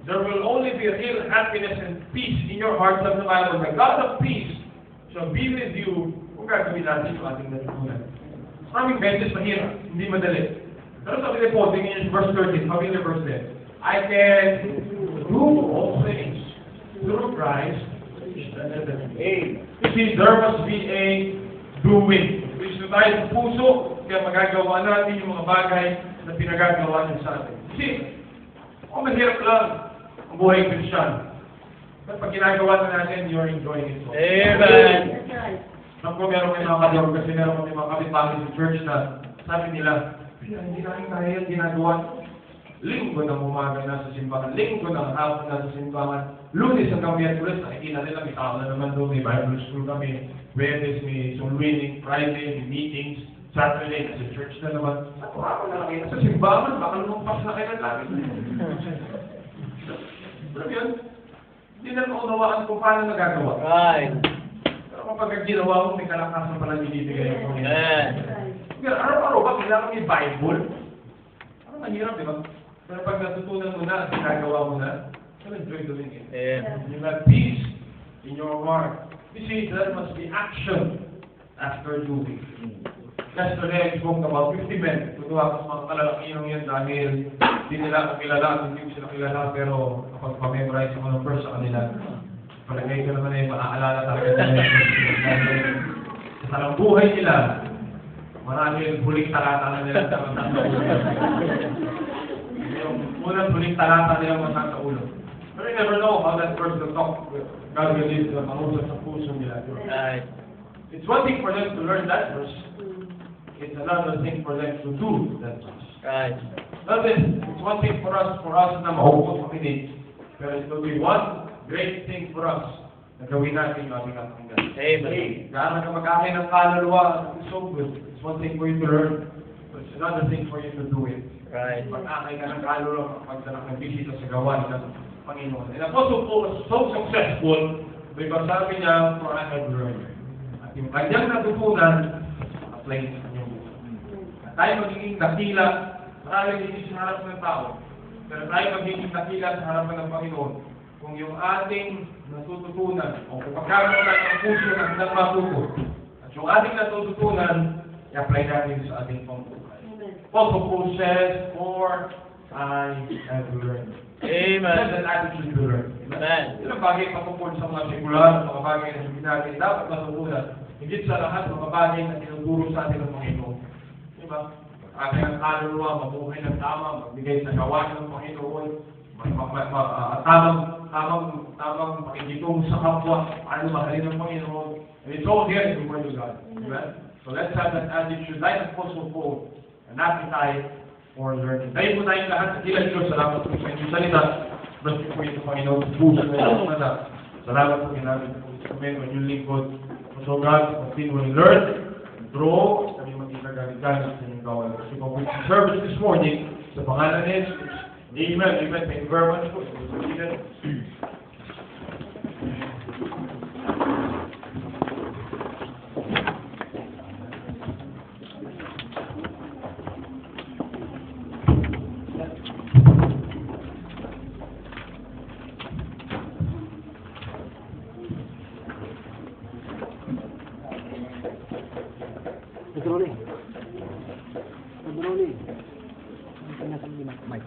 There will only be real happiness and peace in your heart, sabi ng Bible. The God of peace shall be with you kung gagawin natin yung ating natutunan. Maraming beses mahirap, hindi madali. Pero sabi ni Paul, tingin niyo verse 13, sabi niya verse 10, I can do all things through Christ. You see, there must be a doing. Kristo tayo sa puso, kaya magagawa natin yung mga bagay na pinagagawa niya sa atin. See, mahirap lang ang buhay Christian. But pag ginagawa na natin, you're enjoying it. So. Amen. Alam ko meron kayo mga kador kasi meron kami mga kapitbahay sa church na sabi nila, hindi namin kaya yung ginagawa. Linggo ng umaga na sa simbahan, linggo ng hapon na sa simbahan, Lunes hanggang Miyerkules, nakikita nila, may tao na naman doon, may Bible school kami, Wednesdays may soul winning, Friday may meetings, Saturday sa church na naman. Ako na kayo sa simbahan, baka lumampas na kayo ng langit. Pero yun, hindi na maunawaan kung paano nagagawa. Right. Pero kapag ginawa mo, may kalakasan pala binibigay mo. Amen. Pero araw-araw ba kailangan may Bible? Parang mahirap, di ba? Pero pag natutunan mo na, ginagawa mo na, you'll enjoy doing it. Yeah. You have peace in your heart. You see, there must be action after doing. Yesterday, I spoke about 50 men. Tutuwa ko sa mga kalalakihan yan dahil hindi nila ako kilala, hindi ko sila kilala, pero kapag pa-memorize ako ng verse sa kanila, palagay ko naman ay maaalala talaga nila. Sa talang buhay nila, marami yung huling talata na nila sa matang ulo. Yung unang huling talata nila matang ulo. But you never know how that verse will talk. God will lead the mahusap sa puso nila. Right. It's one thing for them to learn that verse. It's another thing for them to do that verse. Right. It's one thing for us na mahugot makinig. Pero it will be one great thing for us na gawin natin yung ating kapanggan. Amen. Gaano ka mag-akin ng kaluluwa, it's so good. It's one thing for you to learn, but it's another thing for you to do it. Right. Mag-akin ka ng kaluluwa kapag ka nagbisita sa gawain ng Panginoon. And Apostle Paul was so successful because sabi niya, for I have learned. At yung kanyang natutunan, apply sa kanyang buhay. At tayo magiging dakila, maraming hindi sa harap ng tao, pero tayo magiging dakila sa harapan ng Panginoon kung yung ating natututunan o kung pagkakaroon natin ang puso ng matuto at yung ating natututunan, i-apply natin sa ating pamumuhay. Apostle Paul says, for I have learned. Amen. That's an attitude to learn. Amen. Ilang bagay patungkol sa mga sekular, mga bagay na hindi natin dapat matutunan. Higit sa lahat, mga bagay na tinuturo sa atin ng Panginoon. Diba? Ating ang kaluluwa, mabuhay ng tama, magbigay sa gawain ng Panginoon, tamang pakikitungo sa kapwa, paano mahalin ng Panginoon. And it's all here in the Word of God. Amen? So let's have that attitude, like Apostle Paul, an appetite for learning. Tayo po tayong lahat sa kilala Diyos. Salamat po sa inyong salita. Basta po ito, Panginoon, sa puso na yung salamat po ginamit po sa Panginoon, yung lingkod. So God, continually learn, grow, kami maging nagalit-galit sa inyong gawain. So po po sa service this morning, sa pangalan ni Jesus. Amen. Amen. Thank you very much po. Controlling. Controlling. Ingatan ni Mike. Mike.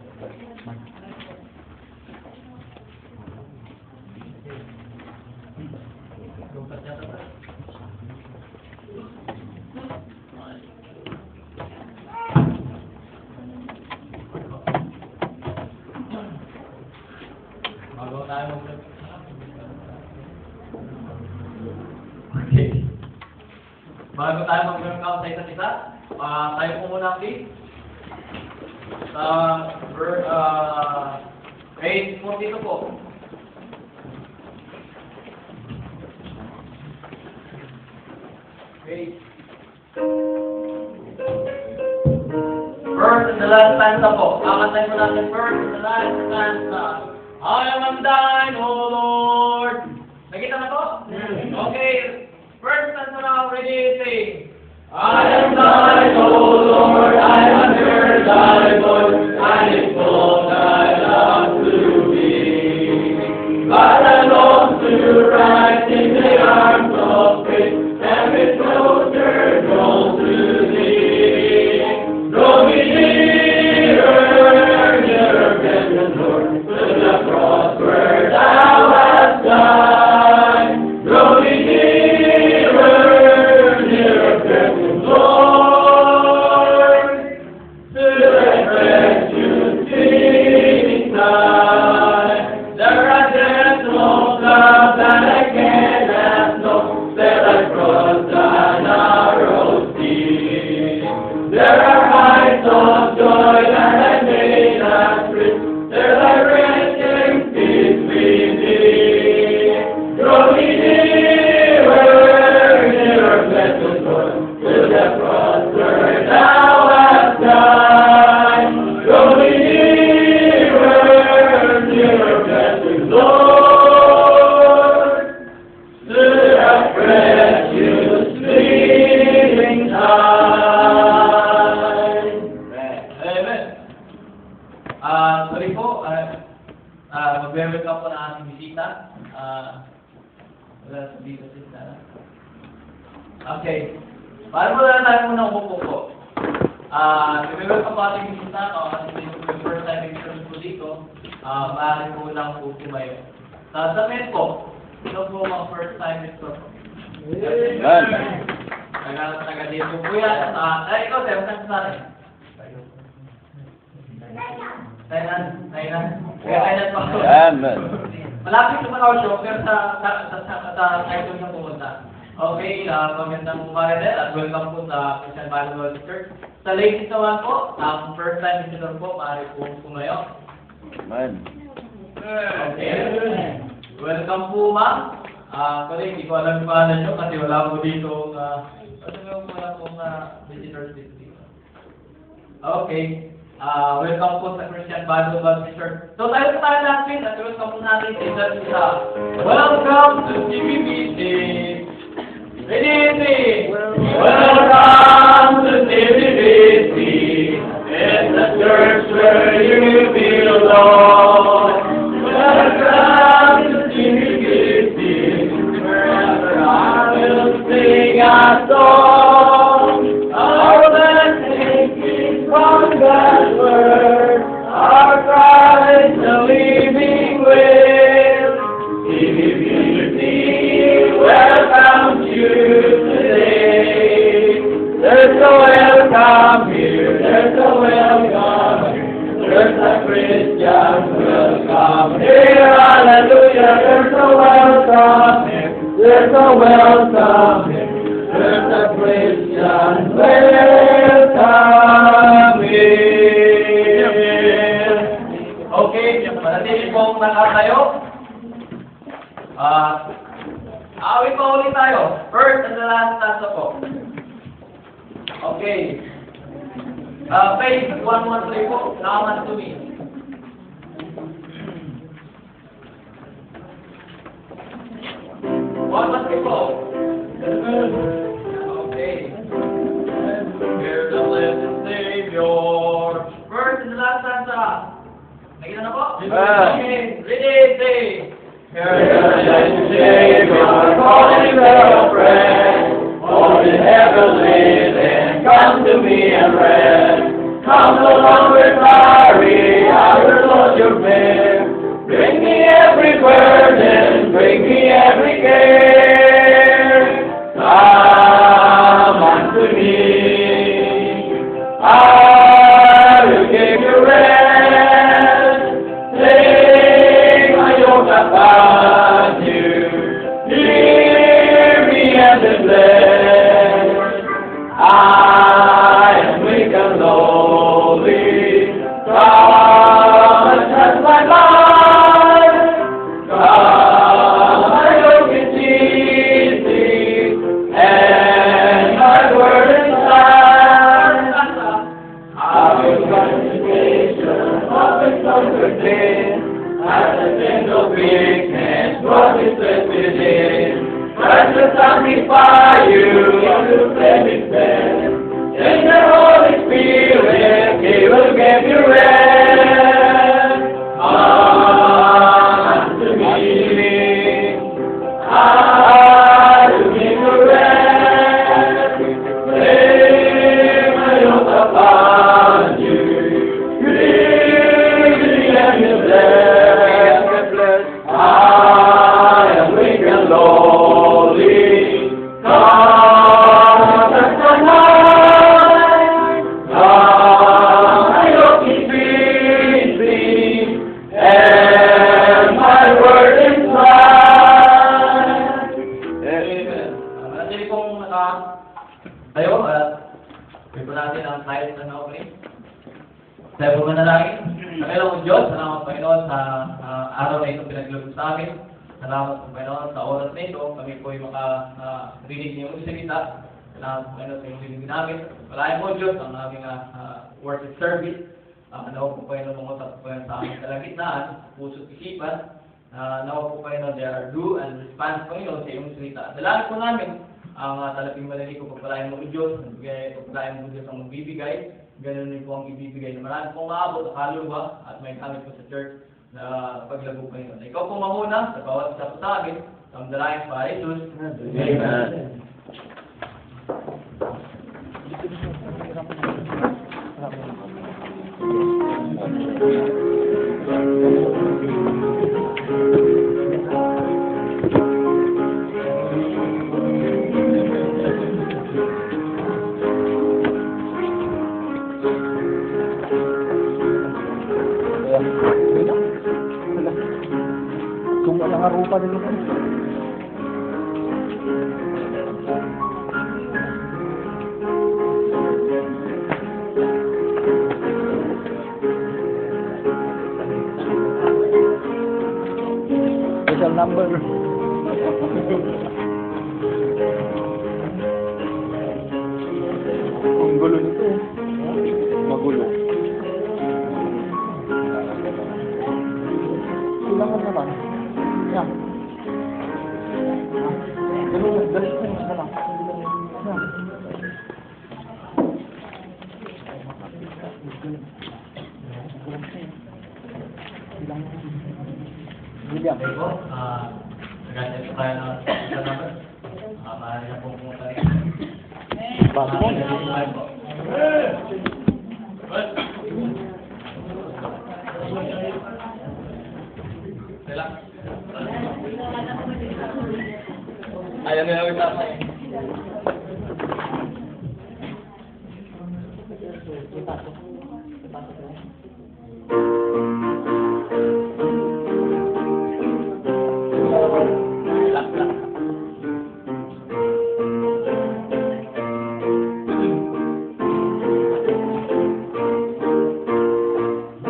Bago tayo Okay. Bago tayo mag-workout sa isa't isa, tayo po muna please. Sa page 42 po. Page. First and the last stanza po. Kakantay po natin first and the last stanza. I am thine, O Lord. Nakita na po? Okay. First stanza now, ready, sing. I am thine, O Lord, I have heard thy voice, and exalt thy love to me. But I long to rise in the arms of faith. Sorry po, mag-welcome po na ating bisita. Wala sa dito sila. Okay. Para mo na tayo muna umupo po. Mag-welcome po ating bisita. Kasi yung first time experience po dito, maaari po lang po tumayo. Sa damit po, ito po mga first time experience po. Taga dito po yan. Ikaw, sir, saan sa atin? Thailand. Thailand pa po. Malapit sa Macau, pero sa Thailand na pumunta. Okay, magandang umaga at welcome po sa Christian Bible Church. Sa ladies naman po, first time visitor po, maaari po pumayo. Amen. Okay. Welcome po, ma'am. Actually, hindi ko alam yung pangalan nyo kasi wala po dito wala pong visitors dito. Okay. Welcome po sa Christian Bible Church. So tayo natin at welcome po natin sa Welcome to CBBC. Ready? Welcome to CBBC. It's the church where you belong. Welcome to CBBC. Wherever I will sing a song. Our blessing is from God's word. Our Christ the living will. CBBC welcomes you today. There's a welcome here. There's a welcome here. There's a Christian welcome here. Hallelujah. There's a welcome here. There's a welcome here. There's a Christian welcome here. Okay, manatili pong nakatayo. Awit pa ulit tayo. First and the last stanza po. Okay. Page 113 po. Naman to me. One must be po. Okay. Hear the blessed Savior. First and the last stanza. Nakita na po? Okay. Ready, say. Hear the blessed Savior, calling the friend. All in heaven living, come to me and rest. Come no longer sorry, I will load your bear. Bring me every burden, bring me every care. Come unto me, I will give you rest. Take my yoke upon you, hear me and be blessed. I am weak and lowly, come and touch my life. Come, my yoke is easy, and my burden is light. I will contemplation of the comfort day, as a single weakness, what is left within. Christ will sanctify you into living bed. In the Holy Spirit, He will give you rest. Unto me, I will give you rest. Lay my yoke upon you, freely and be blessed. I am weak and lowly, come and come my yoke is easy, and my burden is light. Amen. Manatili pong tayo at may po natin ang kahit na opening. Tayo po manalangin. Panginoon Diyos, salamat Panginoon sa araw na ito pinaglulog sa amin. Salamat Panginoon sa oras na ito. Kami po ay makarinig niyong salita. Salamat Panginoon sa iyong dinig namin. Walain mo Diyos ang aming worship service. Nawa po Panginoon mangusap po sa aming kalagitnaan, puso't isipan. Nawa po Panginoon they are due and response Panginoon sa iyong salita. Dalangin po namin ang talaping malali ko pagpalain mo Diyos. Pagpalain mo Diyos ang magbibigay. ganun din po ang ibibigay na marami pong maabot, kaluwa, at may gamit po sa church na paglago po yun. Ikaw po mamuna, sa bawat isa po sa akin, samdalayan pa Jesus. Amen. Kung walang arupa din ito. Special number. Ang gulo nito. Magulo. Kailangan naman. Yan. Galit ko na lang. Yan. William. Okay po, nag-attend po kayo ng isa number. Maaari na po pumunta rin. Bago mo. Po. Sila. Ayaw nila wait up sa'yo.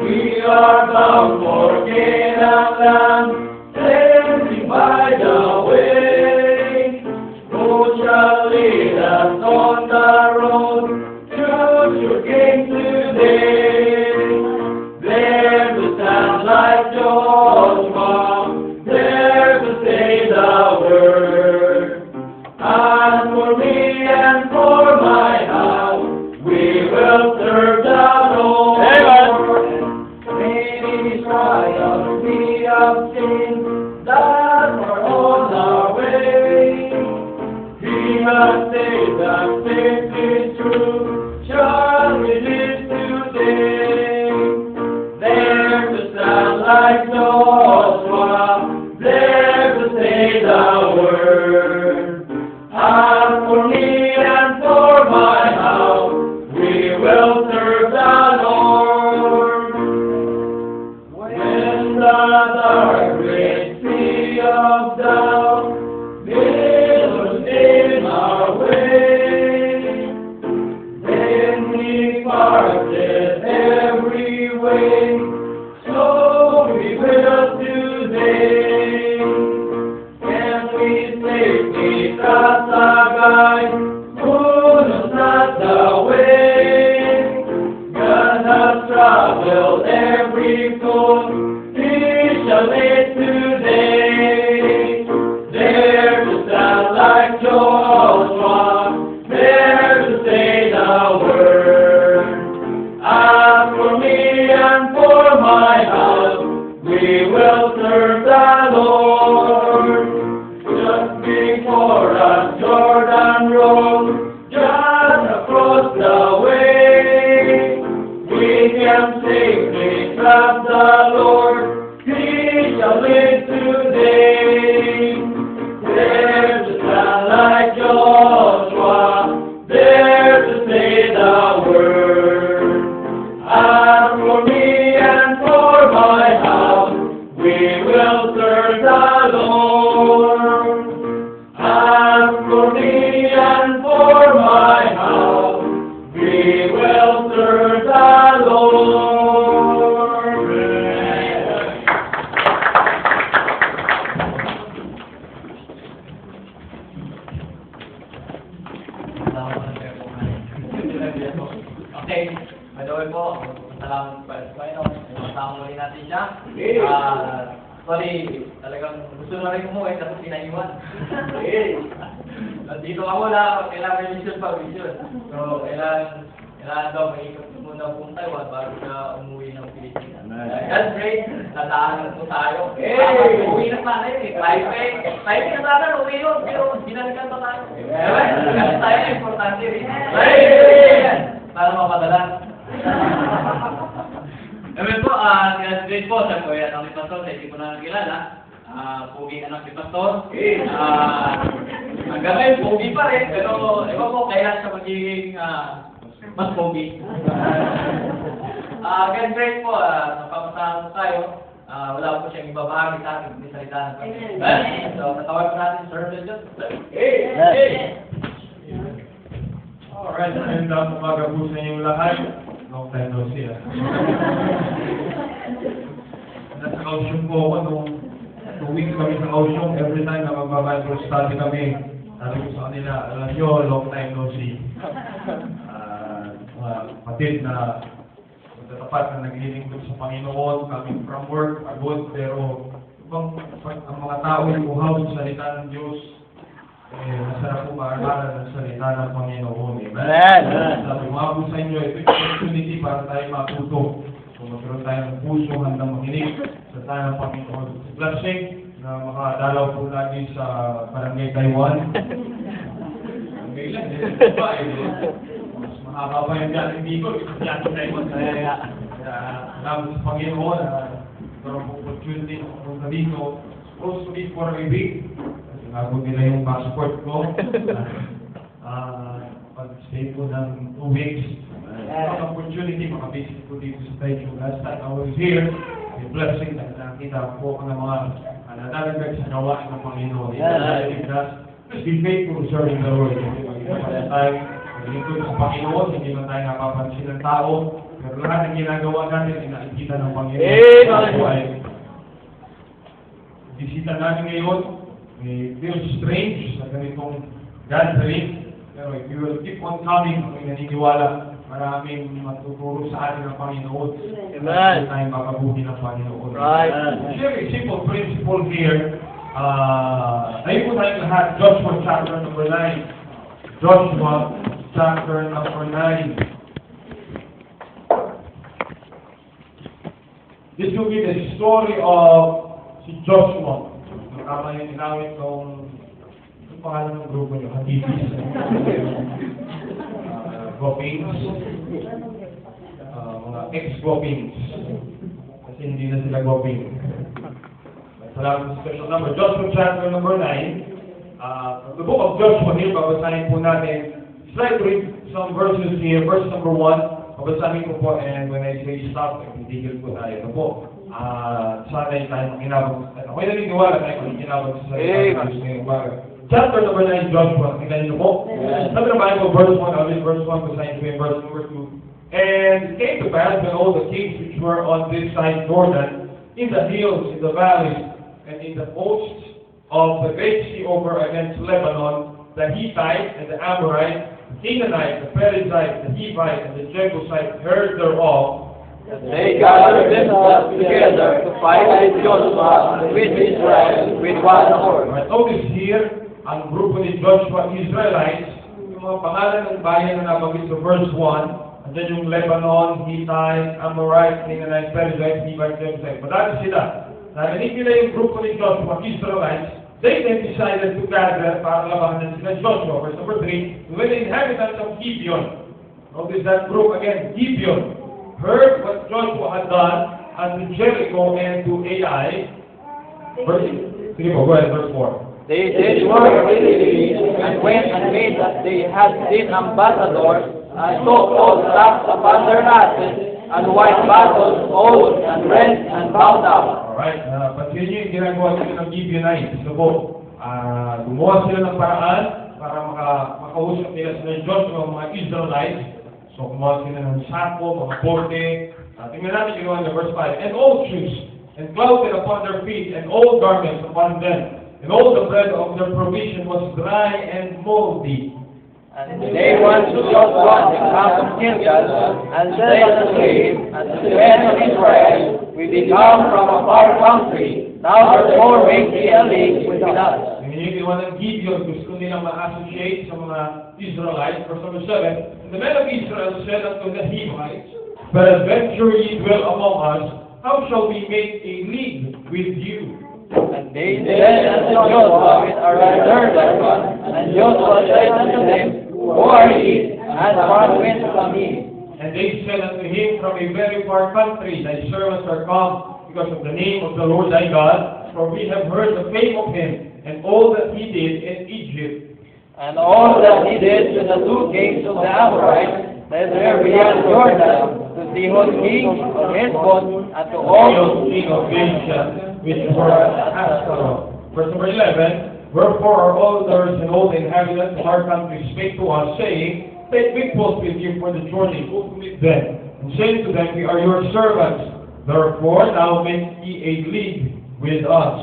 We are bound for Canaan land, standing by the way. Who shall lead us on the road? Choose your king today. There to stand like Joshua, there to say the word. As for me and for my house, we will serve the Lord. Many trials we have seen that are on our way. He has saved us, faith is true, shall we live today. There to stand like Joshua, there to say the word. As for me and for my house, we will serve the Lord. When the dark great sea of doubt billows in our way, then we parted every way, so we will today. Can we safely trust the guide who knows not the way? God has traveled every coast, he shall lead today. There to stand like Joshua, there to say the word. As for me and for my house, we will serve the Lord. Just before us Jordan rolls, just across the way, we can safely trust the Lord, he shall lead today. There to stand like Joshua, there to say the word. As for me and for my house, we will serve the Lord. As for me and for my house, we will serve the Lord. Okay, by the way po, salamat po sa Panginoon. Kasama muli natin siya. Sorry, talagang gusto na rin umuwi kasi pinaiwan. Dito ako na, kailangan may mission pa, mission. So, kailangan Kailangan daw maikot muna pong Taiwan bago siya umuwi ng Pilipinas. That's great. Tataanan po tayo. Uwi na sana yun eh. Taipei na sana, uwi yun. Pero binalikan pa tayo. Kasi tayo na importante rin. Para mapadala. Amen po, that's great po. Sabi ko yan ang ni Pastor, sa hindi ko na nakilala. Pogi anak ni Pastor. Hanggang ngayon, pogi pa rin. Pero iba po, kailan siya magiging mas pogi. Again, great po. Napapasahan po tayo. Wala po siyang ibabahagi sa ating salita ng Panginoon. So, natawag po natin, Sir William. Alright, magandang umaga po sa inyong lahat. Long time no see. Nasa Kaohsiung po ako nung 2 weeks kami sa Kaohsiung. Every time na mag-Bible study kami, sabi ko sa kanila, alam nyo, long time no see. Mga kapatid na magtatapat na naglilingkod sa Panginoon, coming from work, pagod, pero ang mga tao ay uhaw sa salita ng Diyos. Masarap po maaralan ng salita ng Panginoon. Amen? Sabi mga po sa inyo, ito yung opportunity para tayo matuto. Kung magkaroon tayo ng puso handang makinig sa tayo ng Panginoon. Blessing na makadalaw po lagi sa Barangay Taiwan. Barangay lang, mas mahaba pa yung dyan, hindi ko, dyan Taiwan. Kaya salamat sa Panginoon na magkaroon po opportunity na pumunta dito. Supposed to be for a week. Bago nila yung passport ko, pag-stay po ng 2 weeks, ang opportunity, makabisit po dito sa Taipei. Last time I was here, may blessing na nakita po ako ng mga nanalagag sa gawain ng Panginoon. Just be faithful serving the Lord. Magiging tayo, maglingkod sa Panginoon, hindi man tayo napapansin ng tao, pero lahat ng ginagawa natin, nakikita ng Panginoon. Bisita namin ngayon, may feel strange sa ganitong gathering, pero if you will keep on coming, kung naniniwala, maraming matuturo sa atin ng Panginoon. Amen. Tayo makabuhi ng Panginoon. Right. Share a simple principle here. Ayun po tayong lahat, Joshua chapter number 9. Joshua chapter number 9. This will be the story of si Joshua. Tama yung ginawin kong yung pangalan ng grupo nyo, Hatipis, Gopings, mga ex-Gopings, kasi hindi na sila Goping. Salamat sa special number. Joshua chapter number 9. The book of Joshua here, babasahin po natin. Try to read some verses here. Verse number 1, babasahin ko po, and when I say stop, titigil po tayo. Ito po. Sana tayo makinabang. Ako'y naniniwala tayo makinabang sa salita ng Diyos ngayong umaga. Chapter number 9, Joshua. Tingnan niyo po. Sabi ng Bible, verse 1, I'll read verse 1, basahin ko yung verse number 2. And it came to pass when all the kings which were on this side Jordan, in the hills, in the valleys, and in the coasts of the great sea over against Lebanon, the Hittite and the Amorite, the Canaanite, the Perizzite, the Hivite, and the Jebusite heard thereof. They gathered themselves together to fight with Joshua and with Israel with one accord. Right, notice here, ang grupo ni Joshua, Israelites, yung mga pangalan ng bayan na nabanggit sa verse 1, and then yung Lebanon, Hittite, Amorite, Canaanite, Perizzite, Hivite, Jebusite. Madami sila. Narinig nila yung grupo ni Joshua, Israelites, they then decided to gather para labanan sila Joshua. Verse number 3, when the inhabitants of Gibeon, notice that group again, Gibeon, heard what Joshua had done unto Jericho and to Ai. Verse 4. They did work diligently and went and made that they had seen ambassadors and took all stuff upon their asses and white battles, oaths and rents and bound up. Alright, pansinin niyo yung ginagawa sila ng Gibeonites. So po, gumawa sila ng paraan para makausap nila sila Joshua, mga Israelites. So, kumuha sila ng sako, mga porte. Tingnan natin yung ginawa ng verse 5. And all shoes, and clothing upon their feet, and all garments upon them. And all the bread of their provision was dry and moldy. And they went to Joshua the camp of Gilgal, and said unto him, and to the men of Israel, we come from a far country, now therefore make thee a league with us. yung ginawa ng Gideon, gusto nilang ma-associate sa mga Israelites. Verse number 7, the men of Israel said unto the Hivites, peradventure ye dwell among us, how shall we make a league with you? And they said unto Joshua with our servants, and Joshua said unto them, who are ye, and far went from ye? And they said unto him, from a very far country, thy servants are come because of the name of the Lord thy God, for we have heard the fame of him, and all that he did in Egypt. And all that he did to the two kings of the Amorites, that were beyond Jordan, to Sihon king of Heshbon, and to all king of Bashan, which were at Ashtaroth. Verse number 11, wherefore our elders and all the inhabitants of our country spake to us, saying, take victuals with you for the journey, go to meet them, and say to them, we are your servants. Therefore now make ye a league with us.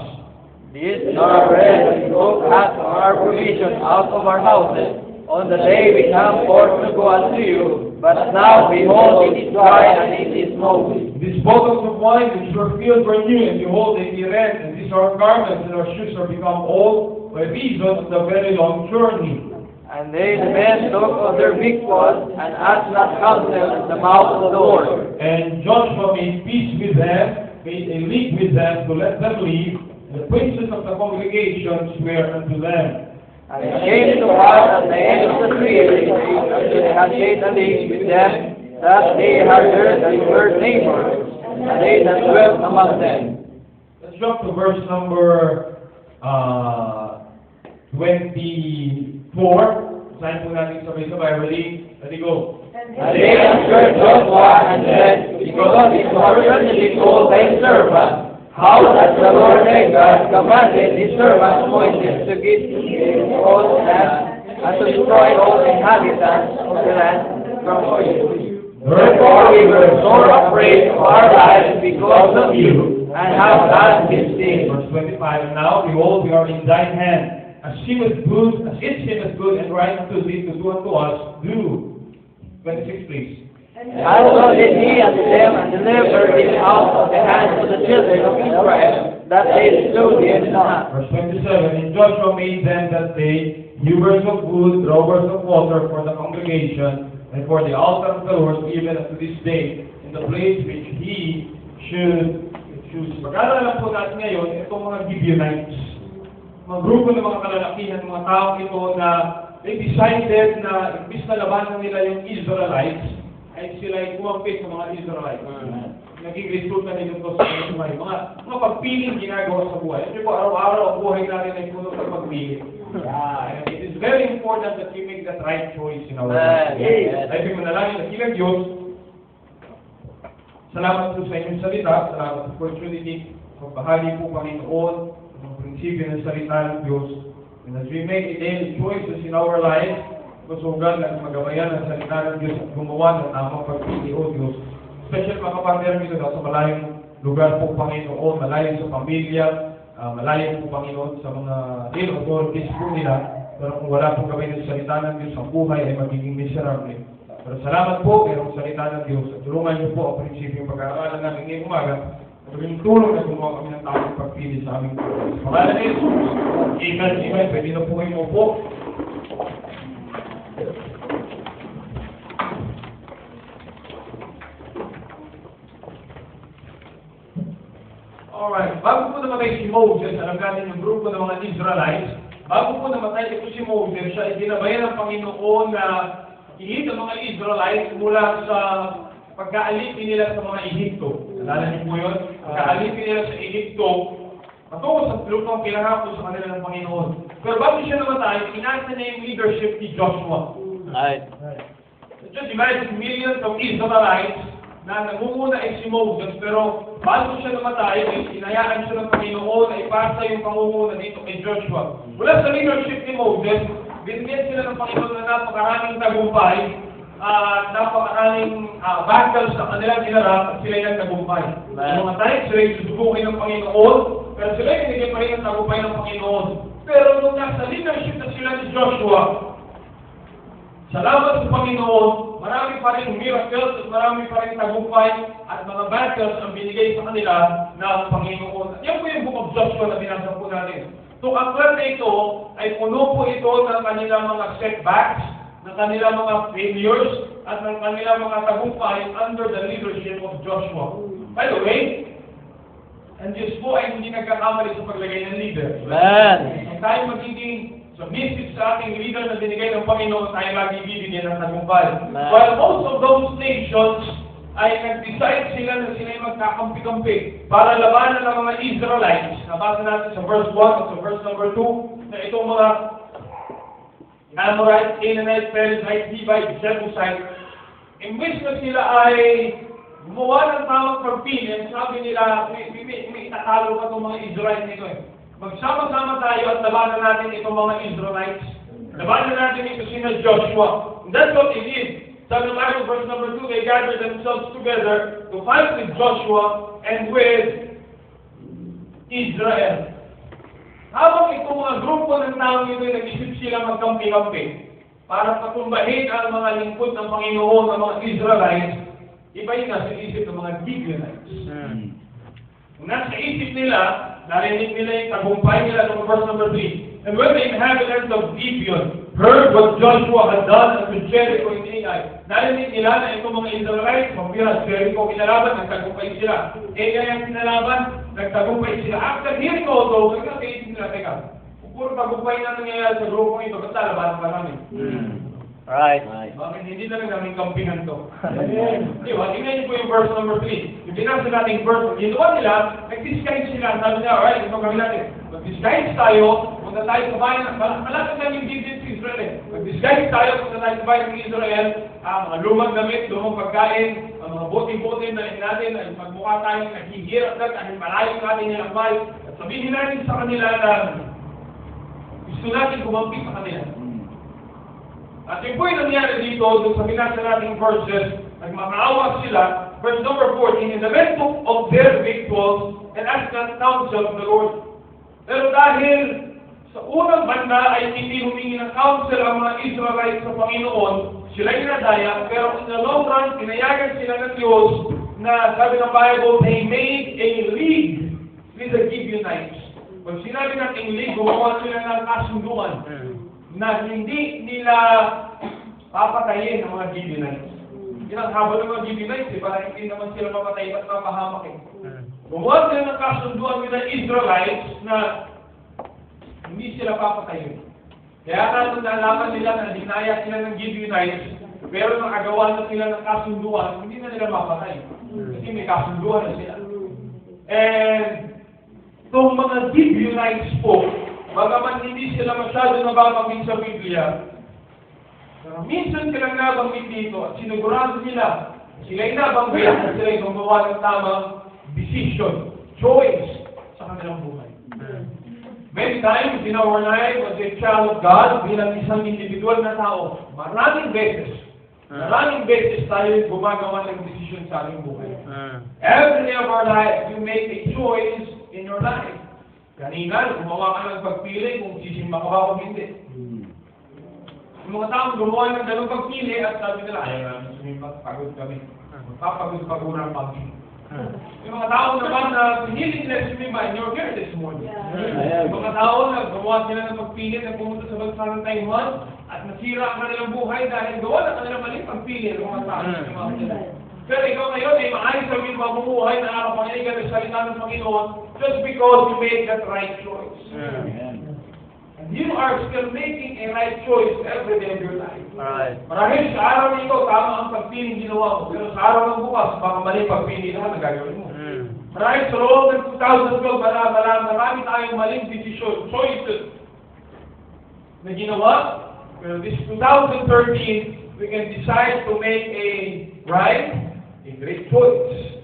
This our bread we took out our provision out of our houses, on the day we come forth to go unto you, but now behold it is dry and it is smoky. These bottles of wine which were filled were new, and behold, they be red, and these are our garments, and our shoes are become old by reason of the very long journey. And they, the men, took of their victuals, and asked not counsel at the mouth of the Lord. And Joshua made peace with them, made a league with them to let them leave, and the princes of the congregation swear unto them. And it came to pass at the end of the 3 years, after they had made a league with them, that they had heard they were neighbors, and they that dwelt among them. Let's jump to verse number 24. Sign po natin sabay-sabay. Ready, go. And they answered Joshua and said, because it was certainly told thy servant, how that the Lord thy God commanded his servant Moses to give all land, and to destroy all the inhabitants of the land from you. Therefore we were sore afraid of our lives because of you, and have done this thing. Verse 25, and now, behold, we are in thine hand. As it seemeth good and right unto thee to do unto us, do. 26, please. And so did he unto them, and delivered him out of the hands of the children of Israel, that they slew him not. Verse 27, and Joshua made them that day hewers of wood, drawers of water for the congregation, and for the altar of the Lord, even unto this day, in the place which he should choose. Pagkala po natin ngayon, itong mga Gibeonites, mga grupo ng mga kalalakihan, mga taong ito na they decided na imbis na labanan nila yung Israelites, ay sila ay kumapit sa mga Israelites. Naging resulta nila ito sa buhay. Mga pagpiling ginagawa sa buhay. Kasi po, araw-araw ang buhay natin ay puno sa pagpili. It is very important that you make that right choice in our life. Ay manalangin na silang Diyos. Salamat po sa inyong salita. Salamat sa opportunity. Magbahagi po, Panginoon, ang prinsipyo ng salita ng Diyos. And as we make daily choices in our lives, kusugan at magabayan ang salita ng Diyos at gumawa ng tamang pagpili, O Diyos. Special mga kapatid dito sa malayong lugar po, Panginoon, malayo sa pamilya, malayo po, Panginoon, sa mga authorities po nila. Pero kung wala po kami ng salita ng Diyos, ang buhay ay magiging miserable. Pero salamat po, mayroong salita ng Diyos. At tulungan niyo po ang prinsipyo pag-aaralan namin ngayong umaga. At maging tulong na gumawa kami ng tamang pagpili sa aming buhay. Sa pangalan ni Jesus. Amen, amen. Pwede na po kayo mo po. Alright, bago po namatay si Moses, alam natin yung grupo ng mga Israelites, bago po namatay ito si Moses, siya ay ginabayan ng Panginoon na ihit ang mga Israelites mula sa pagkaalipin nila sa mga Ehipto. Alala niyo po yun? Pagkaalipin nila sa Ehipto, patungo sa lupang pinangako sa kanila ng Panginoon. Pero bago siya namatay, inasa niya yung leadership ni Joshua. Right. Just imagine millions of Israelites na nangunguna ay si Moses, pero bago siya namatay, ay inayaan siya ng Panginoon na ipasa yung pangunguna dito kay Joshua. Mula sa leadership ni Moses, binigyan sila ng Panginoon na napakaraming tagumpay, napakaraming battles sa kanilang hinarap at sila yung tagumpay. Namatay, sila yung susubukin ng Panginoon, pero sila yung binigyan pa rin ng tagumpay ng Panginoon. Pero nung nasa leadership na sila ni Joshua, salamat sa Panginoon, marami pa rin miracles at marami pa rin tagumpay at mga battles ang binigay sa kanila ng Panginoon. Yan po yung Book of Joshua na binasa po natin. Aklat na ito ay puno po ito ng kanilang mga setbacks, ng kanilang mga failures, at ng kanilang mga tagumpay under the leadership of Joshua. By the way, ang Diyos po ay hindi nagkakamali sa paglagay ng leader. Amen. Kung tayo magiging submissive sa ating leader na binigay ng Panginoon, tayo lagi bibigyan ng tagumpay. Amen. While most of those nations ay nag-decide sila na sila ay magkakampi-kampi para labanan ng mga Israelites. Nabasa natin sa verse 1 at sa verse number 2 na itong mga Amorites, Canaanites, Perizzites, Hivites, Jebusites, imbis na sila ay gumawa ng tamang pagpili, sabi nila, may itatalo pa itong mga Israelites nito eh. Magsama-sama tayo at labanan natin itong mga Israelites. Labanan natin ito sina Joshua. And that's what they did. Sabi ng Bible, verse number 2, they gathered themselves together to fight with Joshua and with Israel. Habang itong mga grupo ng tao ito ay nag-isip sila magkampi-kampi para patumbahin ang mga lingkod ng Panginoon ng mga Israelites, iba yun nasa isip ng mga Gibeonites. Kung nasa isip nila, narinig nila yung tagumpay nila ng verse number 3. And when the inhabitants of Gibeon heard what Joshua had done unto Jericho in Ai, narinig nila na itong mga Israelites, pampiras, Jericho kinalaban, nagtagumpay sila. Ai ang kinalaban, nagtagumpay sila. After hearing all those, nagkakaisip nila, teka, kung puro tagumpay na nangyayari sa grupo ito, ba't lalaban pa namin? Right. Bakit hindi na lang namin kampihan to? Di ba? Tingnan niyo po yung verse number 3. Yung binasa natin verse, ginawa nila, nag-disguise sila. Sabi nila, alright, ito kami natin. Mag-disguise tayo, punta tayo sa bayan. Malapit lang yung Gibeon sa Israel eh. Mag-disguise tayo, punta tayo sa bayan ng Israel. Mga lumang damit, lumang pagkain, ang mga bote-bote na natin, ay magmukha tayo, naghihirap na, kahit malayo natin yung ambay. At sabihin natin sa kanila na gusto natin kumampi sa kanila. At yung po yung nangyari dito, doon sa binasa nating verses, nagmamaawa sila, verse number 14, and the men took of their victuals and asked the counsel of the Lord. Pero dahil sa unang banda ay hindi humingi ng counsel ang mga Israelites sa Panginoon, sila yung nadaya, pero in the long run, pinayagan sila ng Diyos na sabi ng Bible, they made a league with the Gibeonites. Pag sinabi natin league, gumawa sila ng kasunduan na hindi nila papatayin ang mga Gibeonites. Yan ang habol ng mga Gibeonites, para hindi naman sila mapatayin at mapahamak eh. Gumawa sila ng kasunduan with the Israelites na hindi sila papatayin. Kaya natin nalaman nila na dinaya sila ng Gibeonites, pero nang agawan na sila ng kasunduan, hindi na nila mapatay. Kasi may kasunduan na sila. And itong mga Gibeonites po, bagaman hindi sila masyado nababanggit sa Biblia, pero minsan silang nabanggit dito at sinigurado nila sila'y nabanggit at sila'y gumawa ng tamang decision, choice sa kanilang buhay. Many times in our life as a child of God, bilang isang individual na tao, maraming beses tayo gumagawa ng decision sa ating buhay. Every day of our life, you make a choice in your life. Kanina, gumawa ka ng pagpili kung sisimba ka ba o hindi. Yung mga taong gumawa ng dalawang pagpili at sabi nila, ayaw namin sumimba, pagod kami. Magpapagod-pagod pagi. Yung mga taong naman na pinilit nila sumimba, and you're here this morning. Yung mga taong na gumawa sila ng pagpili na pumunta sa bansa ng Taiwan at nasira ang kanilang buhay dahil gawa na kanilang maling pagpili ng mga taong pero ikaw ngayon ay maayos ang iyong mamumuhay na nakapanilig ka ng salita ng Panginoon just because you made that right choice. And you are still making a right choice every day of your life. Marahil sa araw na ito, tama ang pagpiling ginawa mo. Pero sa araw ng bukas, baka maling pagpili naman ang gagawin mo. Marahil sa loob ng 2012, marami tayong maling decision, choices na ginawa. Pero this 2013, we can decide to make a right, a great choice.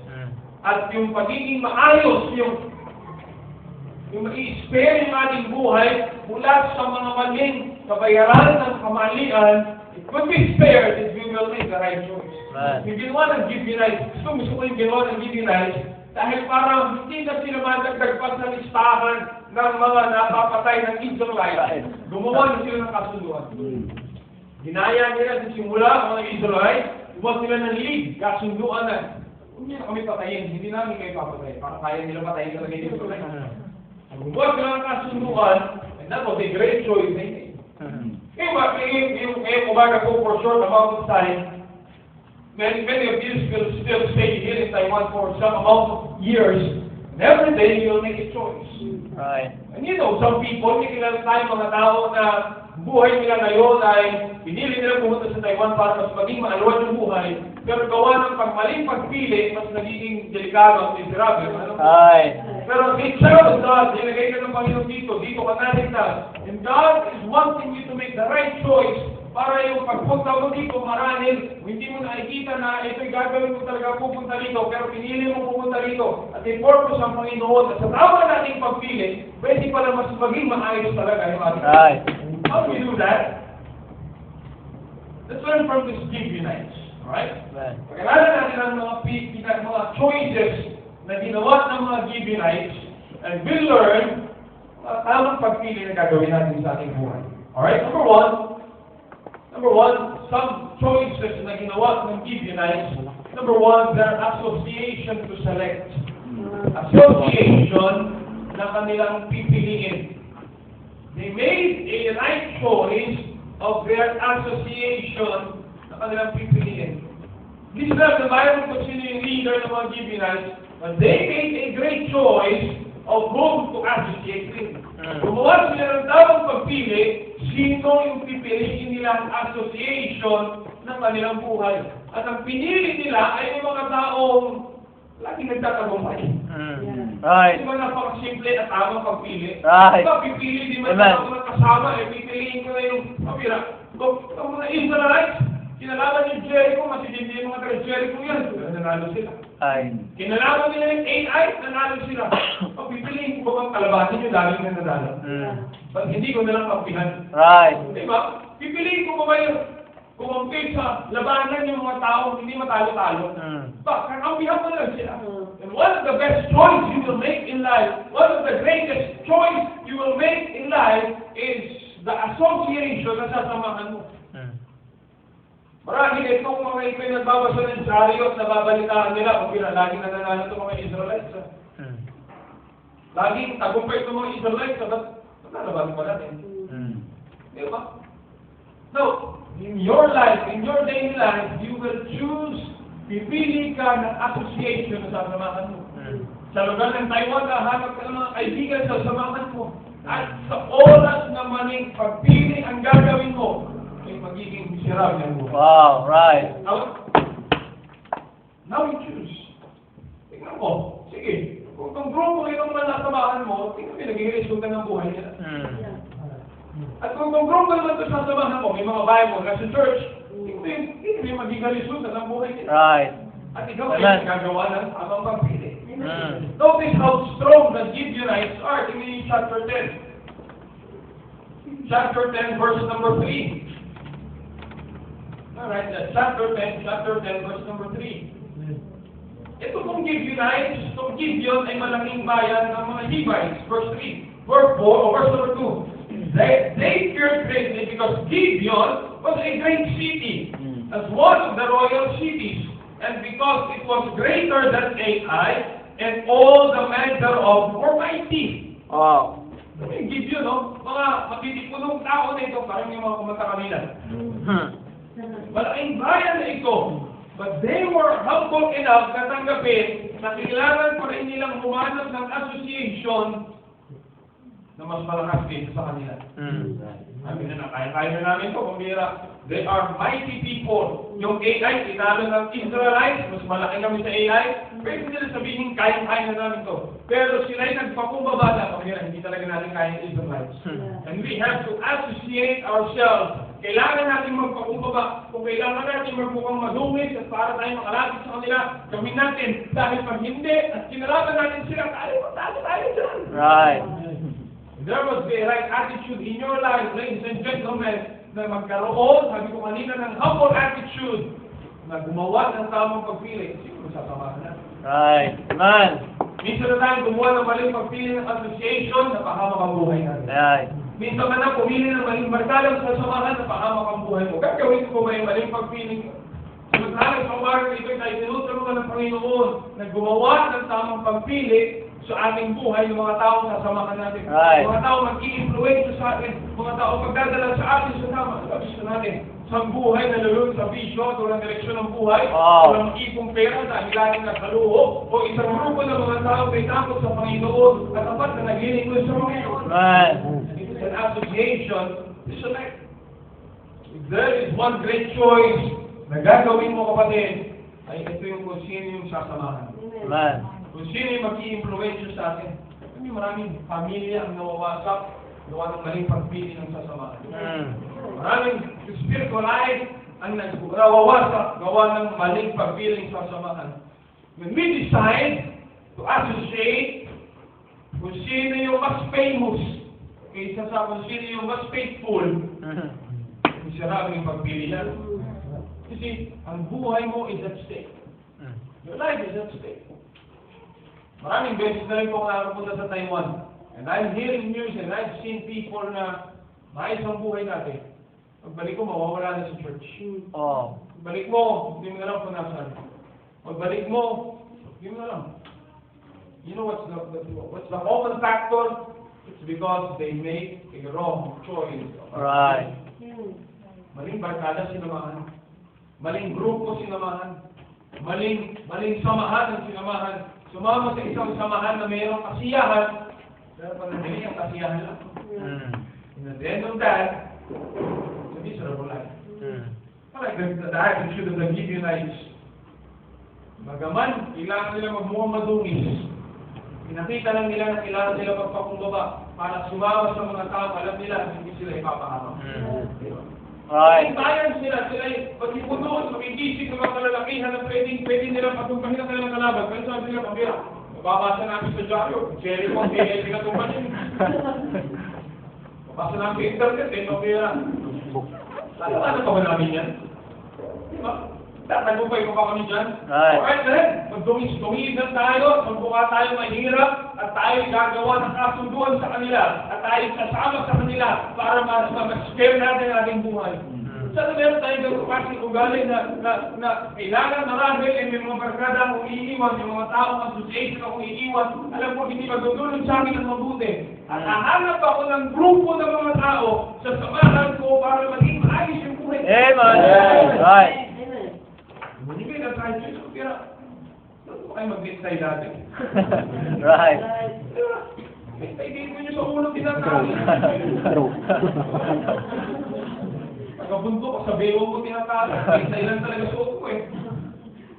At yung pagiging maayos, yung i-spare yung ating buhay mula sa mga maling kabayaran ng kamalian, it could be spared if we will make the right choice. Yung ginawa ng Gibeonites, gusto ko yung ginawa ng Gibeonites, dahil parang hindi na sila madagdag pa sa listahan ng mga napapatay ng Israelites. Gumawa na sila ng kasunduan. Ginaya nila sa simula ang mga Israelites, gumawa sila ng league, kasunduan na, huwag niyo na kami patayin, hindi namin kayo papatayin, para kaya nila patayin talaga yung Israelites. gumawa sila ng kasunduan, and that was a great choice they made. Ngayong umaga po for short amount of time, many of these will still stay here in Taiwan for some amount of years, and every day you'll make a choice. Right. And you know, some people, hindi kilala tayo mga tao na buhay nila ngayon ay pinili nila pumunta sa Taiwan para mas maging maalwan yung buhay, pero gawa ng pagmaling pagpili, mas nagiging delikado at miserable. Ano? Right. Pero it's child of God, nilagay ka ng Panginoon dito ka naligtas. And God is wanting you to make the right choice para yung pagpunta mo dito marahil, hindi mo nakikita na ito'y gagawin mo talaga pupunta dito, pero pinili mo pupunta dito. At may purpose ang Panginoon. At sa tama nating pagpili, pwede pala mas maging maayos talaga yung ating. Right. How do we do that? Let's learn from this Gibeonites. Alright? Right. Pag-aralan natin ang mga choices na ginawa ng mga Gibeonites, and we'll learn tamang pagpili na gagawin natin sa ating buhay. Alright? Number one, some choices na ginawa ng Gibeonites. Number one, their association to select. Association na kanilang pipiliin. They made a right choice of their association na kanilang pipiliin. This is not the Bible kung sino yung leader ng mga Gibeonites, but they made a great choice of whom to associate with. Gumawa sila ng tamang pagpili, sino yung pipiliin nilang association ng kanilang buhay. At ang pinili nila ay yung mga taong laging nagtatagumpay. Right. Di ba napakasimple at tamang pagpili? Right. Diba, pipili, di ba Amen. ako kasama, pipiliin ko na yung pamira. Kung mga Israelites, kinalaban yung Jericho, matitindi yung mga taga Jericho yan, nanalo sila. Right. Kinalaban nila yung AI, nanalo sila. Pag pipiliin ko ba bang kalabasin yung laging na nanalo? Pag hindi ko nalang kampihan. Right. Di ba? Pipiliin ko ba ba yung kumampi sa labanan yung mga tao hindi matalo-talo? Ba, kakampihan mo na lang sila. And one of the best choice you will make in life, one of the greatest choice you will make in life is the association na sasamahan mo. Marami itong mga ito'y nagbabasa ng chariot na babalitaan nila kung laging nananalo itong mga Israelites. Laging tagumpay itong mga Israelites, ba't nalabanan pa natin? Di ba? So, in your life, in your daily life, you will choose, pipili ka ng association na sasamahan mo. Sa lugar ng Taiwan, hahanap ka ng mga kaibigan sa sasamahan mo. At sa oras na maning pagpili ang gagawin mo, ay magiging miserable ang buhay. Wow, right. Now you choose. Tingnan mo, sige, kung itong grupo itong manasamahan mo, tingnan mo, naging resulta ng buhay nila. At kung itong grupo naman ito sasamahan mo, may mga Bible, nasa church, tingnan mo, magiging resulta ng buhay nila. Right. At ikaw ay nagagawa ng tamang pagpili. Notice how strong the Gibeonites are. Tingnan yung chapter 10. Chapter 10, verse number 3. Alright, chapter 10, verse number 3. Ito pong Gibeonites, itong Gibeon ay malaking bayan ng mga Hivites, verse 3. Verse 4, or verse number 2. They feared greatly because Gibeon was a great city, as one of the royal cities, and because it was greater than Ai, and all the men thereof were mighty. Wow. Yung Gibeon, no? Mga matitipunong tao na ito, parang yung mga kumanta kanila. Malaking bayan na ito, but they were humble enough na tanggapin na kailangan pa rin nilang humanap ng association na mas malakas dito sa kanila. Sabi na kaya na namin ito, kumbira. They are mighty people. Yung AI, tinalo ng Israelites, mas malaki kami sa AI. Pwede nila sabihin, kaya na namin ito. Pero sila'y nagpakumbaba na, kumbira, hindi talaga natin kaya yung Israelites. And we have to associate ourselves. Kailangan natin magpakumbaba. Kung kailangan natin magmukhang madungis at para tayo makalapit sa kanila, gawin natin. Dahil pag hindi, at kinalaban natin sila, tayo dyan. Right. There must be a right attitude in your life, ladies and gentlemen, na magkaroon, sabi ko kanina, ng humble attitude na gumawa ng tamang pagpili. Sino sasamahan na? Right. Man. Minsan na tayo gumawa ng maling pagpili ng association, napahamak ang buhay natin. Right. Minsan ka na pumili ng maling barkalang sasamahan, napahamak ang buhay mo. Gagawin ko ba yung maling pagpili ko? Samantala sa umaga ito ay tinutulungan ng Panginoon na gumawa ng tamang pagpili, sa ating buhay ng mga tao sasamahan natin. Right. Mga tao mag-i-influence sa atin. Mga tao magdadala sa atin sa gusto natin. Sa buhay na lulun sa vision, walang direksyon ng buhay, Wow. walang ipong pera dahil laging nakaluho, o isang grupo ng mga tao may takot sa Panginoon at dapat na naglilingkod sa Panginoon. Right. It is an association. Select. If there is one great choice na gagawin mo, kapatid, ay ito yung kung sino yung sasamahan. Amen. Kung sino yung mag-i-influensya sa atin. Kasi maraming pamilya ang nawawasak, gawa ng maling pagpili ng sasamahan. Maraming spiritual life ang nawawasak, gawa ng maling pagpili ng sasamahan. When we decide to associate kung sino yung mas famous kaysa sa kung sino yung mas faithful, masarap yung pagpili yan. Kasi ang buhay mo is at stake. Your life is at stake. Maraming beses na rin po ako nakapunta sa Taiwan. And I'm hearing news and I've seen people na maayos ang buhay natin. Pagbalik ko, mawawala na sa church. Oh. Pagbalik mo, hindi mo na alam kung nasaan. Pagbalik mo, hindi mo na alam. You know what's the common factor? It's because they make a wrong choice. Right. Maling barkada sinamahan. Maling grupo sinamahan. Maling samahan ang sinamahan. Sumama sa isang samahan na mayroong kasiyahan, pero panandali ang kasiyahan lang. And at the end of that, it's a miserable life. Like the diet should have been Gibeonites. Magaman, kailangan nila magmukhang madungis. Pinakita lang nila na kailangan nila magpakumbaba para sumama sa mga tao, alam nila hindi sila ipapahamak. Right. Kung bayan sila pag-ipunoon, mag-iisip ng mga kalalakihan na pwede nila patumpahin ang kanilang kalaban. Pero sabi nila, pambira, mababasa namin sa dyaryo, cherry mo, hindi ka tumpahin. Mabasa namin sa internet, pambira. Ano pa ba namin yan? Diba? Tatagupay ko pa kami dyan. Right. Alright, then, magdungis na tayo, magbuka tayo mahirap, at tayo gagawa ng kasunduan sa kanila, at tayo sasama sa kanila para ma-spare natin ang ating buhay. Sana meron tayong gagawin kasi ugali na kailangan marami ay may mga barkada akong iiwan, yung mga taong association akong iiwan, alam ko hindi magdudulog sa akin ng mabuti. At hahanap ako ng grupo ng mga tao sa samahan ko para maging maayos yung buhay. Amen. Right. Hindi na tayo siya, kaya ano kayo mag-mistay dati? Right. Mistay dito nyo sa ulo tinatawag. Pagkabunto ko, sa bewo ko tinatawag. Mistay lang talaga sa ulo ko eh.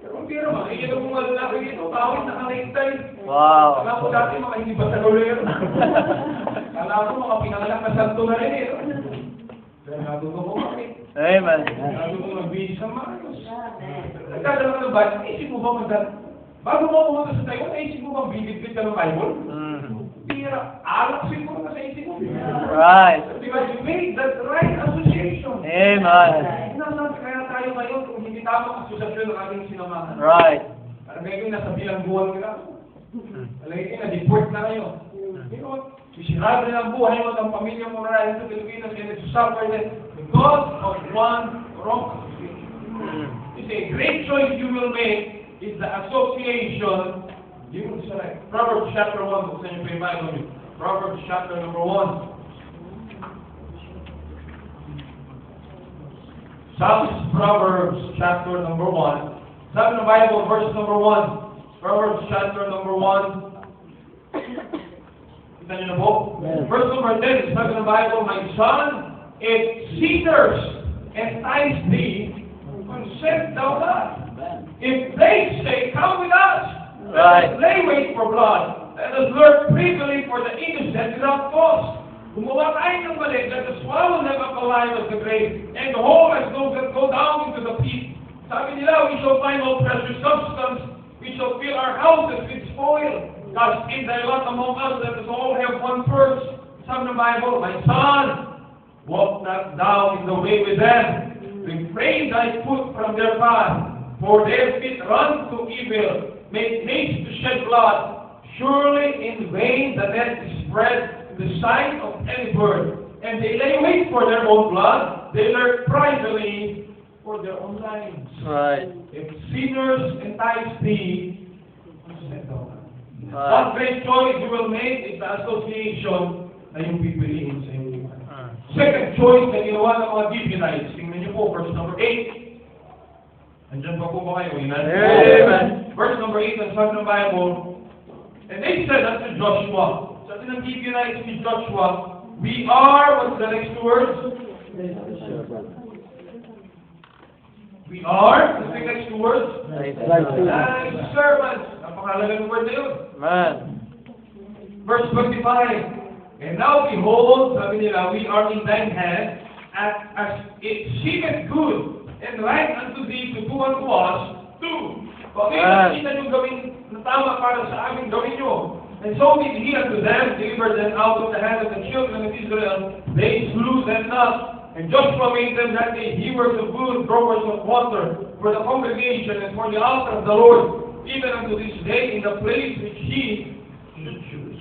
Pero ang tira, makikita mo nga lalaki dito, tawag na kanintay. Wow. Kala ko dati mga hindi ba sa gulero. Kala ko mga pinanganak na santo na rin eh. Kaya natuto ko kami. Amen. Natuto ko magbihis ng maayos. Nagdadala ka ng Bible, naisip mo ba magdala? Bago mo pumunta sa Taiwan, naisip mo ba bibigit ka ng Bible? Tira, alak siguro na sa isip mo. Right. Because you made that right association. Amen. Nasaan kaya tayo ngayon kung hindi tamang asosasyon ng ating sinamahan? Right. Parang ngayon nasa bilangguan ka na. Alagay na, deport na kayo. You know what? Isirado na ang buhay mo ng pamilya mo na sa Pilipinas and to suffer that because of one wrong association. It's a great choice you will make is the association. You will select. Proverbs chapter 1, buksan niyo pa yung Bible niyo. Proverbs chapter number 1. Psalms, Proverbs chapter number 1. Sabi ng Bible, verse number 1. Proverbs chapter number 1. Kita niyo na po? Verse number 10, sabi ng Bible, my son, if sinners entice thee, consent thou not. If they say, come with us, let us lay wait for blood. Let us lurk privily for the innocent without cause. Gumawa tayo ng mali, let us swallow them up alive as the grave, and whole as those that go down into the pit. Sabi nila, we shall find no precious substance, we shall fill our houses with spoil. God's in thy lot among us, let us all have one purse. Sabi ng Bible, my son, walk not thou in the way with them. Refrain thy foot from their path, for their feet run to evil, make haste to shed blood. Surely in vain the net is spread in the sight of any bird, and they lay wait for their own blood, they lurk privately for their own lives. Right. If sinners entice thee, consent thou not. One great choice you will make is the association na yung pipiliin sa inyo. Second choice na ginawa ng mga Gibeonites. Tingnan niyo po, verse number 8. Andiyan pa po ba kayo? Amen. Verse number 8, ang sabi ng Bible, and they said unto Joshua, sabi ng Gibeonites ni Joshua, we are, what's the next two words? We are, what's the next two words? Like servants. Napakalaga ng word na yun. Man. Verse 25, and now behold, sabi nila, we are in thine hand, as it seemeth good and right unto thee to do unto us, do. Kung ano nakita nyo gawin na tama para sa amin, gawin nyo. And so did he unto them, delivered them out of the hand of the children of Israel. They slew them not. And Joshua made them that day hewers of wood, drawers of water, for the congregation and for the altar of the Lord, even unto this day, in the place which he should choose.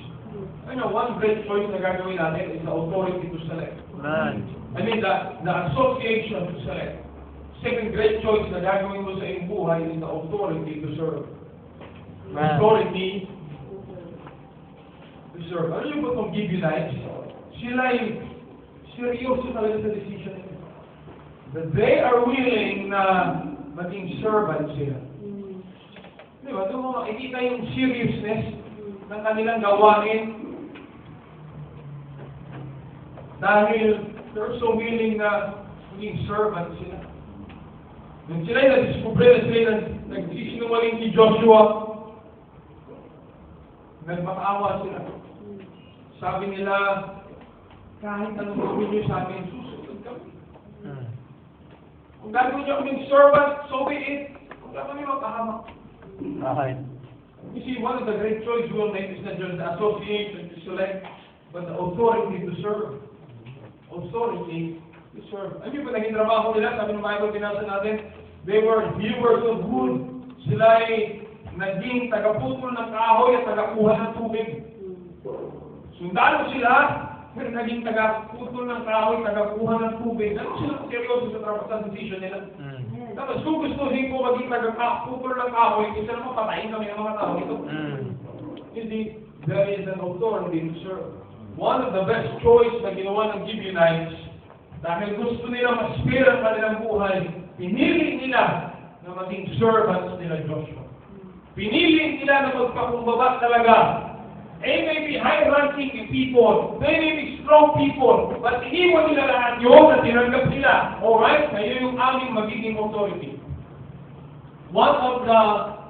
Ano, one great choice na gagawin natin is the authority to select. Man. I mean, the association to select. Second great choice na gagawin mo sa iyong buhay is the authority to serve. Man. Authority to serve. Ano yung itong Gibeonites? Sila yung seryoso talaga sa decision nila. That they are willing na maging servant sila. Di ba? Doon mo makikita yung seriousness ng kanilang gawain. Dahil they're so willing na maging servant sila. Nung sila'y na-discover na sila nagsisinungaling si Joshua, nagmakaawa sila. Sabi nila, kahit anong gawin niyo sa amin, susunod kami. Kung gagawin niyo kaming servant, so be it. Kung gagawin niyo makahamak. Okay. You see, one of the great choices we will make is not just the association to select, but the authority to serve. Authority to serve. Ano yung naging trabaho nila? Sabi ng Bible, binasa natin, they were hewers of wood. Sila ay naging tagaputol ng kahoy at tagakuha ng tubig. Sundalo sila, pero naging tagaputol ng kahoy, tagakuha ng tubig. Ano sila seryoso sa trabaho sa decision nila? Tapos kung gustuhin ko maging tagaputol ng kahoy, kasi naman patayin kami ng mga tao ito. Hindi, there is an authority to serve. One of the best choice na ginawa ng Gibeonites, dahil gusto nila ma-spare ang kanilang buhay, pinili nila na maging servants nila Joshua. Pinili nila na magpakumbaba talaga. They may be high-ranking people, they may be strong people, but iniwan nila lahat yun at tinanggap nila. Alright, ngayon yung aming magiging authority. One of the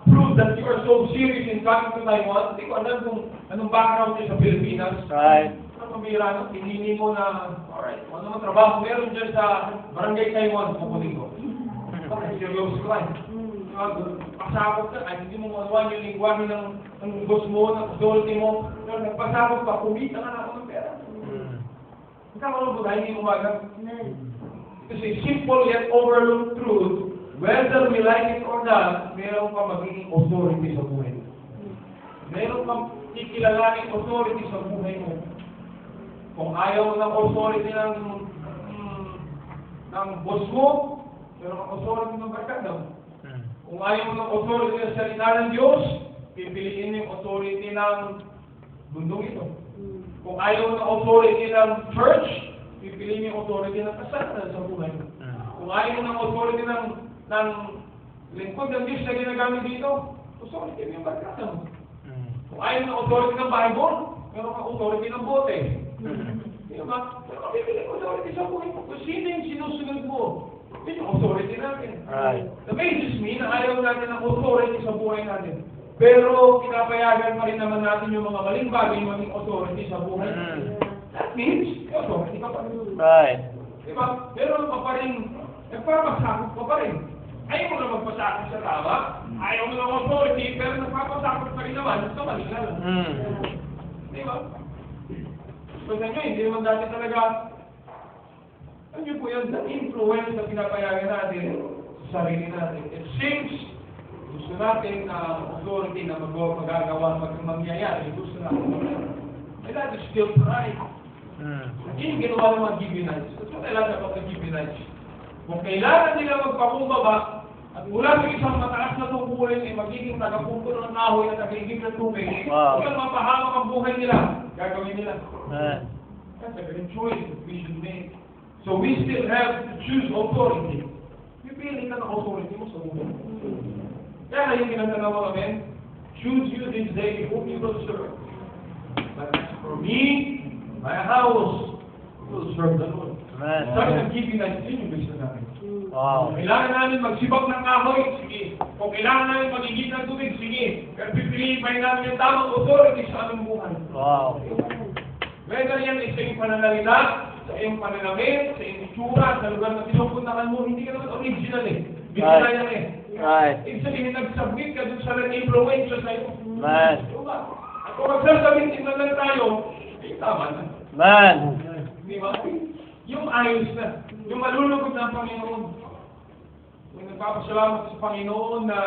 proof that you are so serious in coming to Taiwan, hindi ko alam kung anong background niyo sa Pilipinas. Right. Ano pambira, no? Pinili mo na, alright, ano naman trabaho meron dyan sa Barangay Taiwan, pupunin ko. Okay, seryoso ka rin. Pasakot ka, ay hindi mo manuwan yung lingwahe ng boss mo, ng authority mo. Pero nagpasakot ka, kumita ka na ako ng pera. Ikaw ba hindi mo magat? Kasi simple yet overlooked truth, whether we like it or not, meron ka magiging authority sa buhay mo. Meron kang ikilalaning authority sa buhay mo. Kung ayaw ng authority ng boss mo, meron kang authority ng barkada mo. Kung ayaw ng authority ng salita ng Diyos, pipiliin yung authority ng bundong ito. Kung ayaw ng authority ng church, pipiliin yung authority ng kasalanan sa buhay mo. Kung ayaw ng authority ng lingkod ng Diyos na ginagamit dito, authority yung barkada mo. Kung ayaw ng authority ng Bible, meron kang authority ng bote. Di ba? Pero pipiliin yung authority sa buhay mo. Kung sino yung sinusunod mo, yun yung authority natin. Right. Amazes me na ayaw natin ng authority sa buhay natin. Pero pinapayagan pa rin naman natin yung mga maling bagay maging authority sa buhay natin. That means, authority ka pa rin. Right. Diba? Pero pa rin, nagpapasakot ka pa rin. Ayaw mo na magpasakot sa tama, ayaw mo ng authority, pero nagpapasakot pa rin naman sa mali na lang. Diba? So sa inyo, hindi naman dati talaga, ano po yan, the influence na pinapayagan natin sa sarili natin. It seems, gusto natin na authority na magagawa, mangyayari, gusto natin. And that is still pride. Hindi ginawa ng mga Gibeonites. That's what I like about the Gibeonites. Kung kailangan nila magpakumbaba, At mula sa isang mataas na tungkulin ay magiging tagapuntol ng kahoy at nagiging ng tubig. Wow. Kung mapahamak ang buhay nila, gagawin nila. Amen. That's a great choice that we should make. So we still have to choose authority. Pipili ka ng authority mo sa buhay. Kaya yung ginaganawa namin, choose you this day whom you will serve. But as for me, my house, we will serve the Lord. Amen. Sabi ng giving na yun yung gusto natin. Wow. Kung kailangan namin magsibak ng kahoy, sige. Kung kailangan namin magigit ng tubig, sige. Pero pipiliin pa rin namin yung tamang authority sa aming buhay. Wow. Whether yan ay sa iyong pananalita, sa iyong pananamit, sa iyong itsura, sa lugar na pinupuntahan mo, hindi ka naman original eh. Bigla Right. yan eh. Right. Ibig sabihin, nag-submit ka dun sa nag-influence sa iyo. Amen. Diba? At kung magsasubmit na lang tayo, eh, tama na. Amen. Di ba? Yung ayos na. Yung malulugod na ang Panginoon. Yung nagpapasalamat sa Panginoon na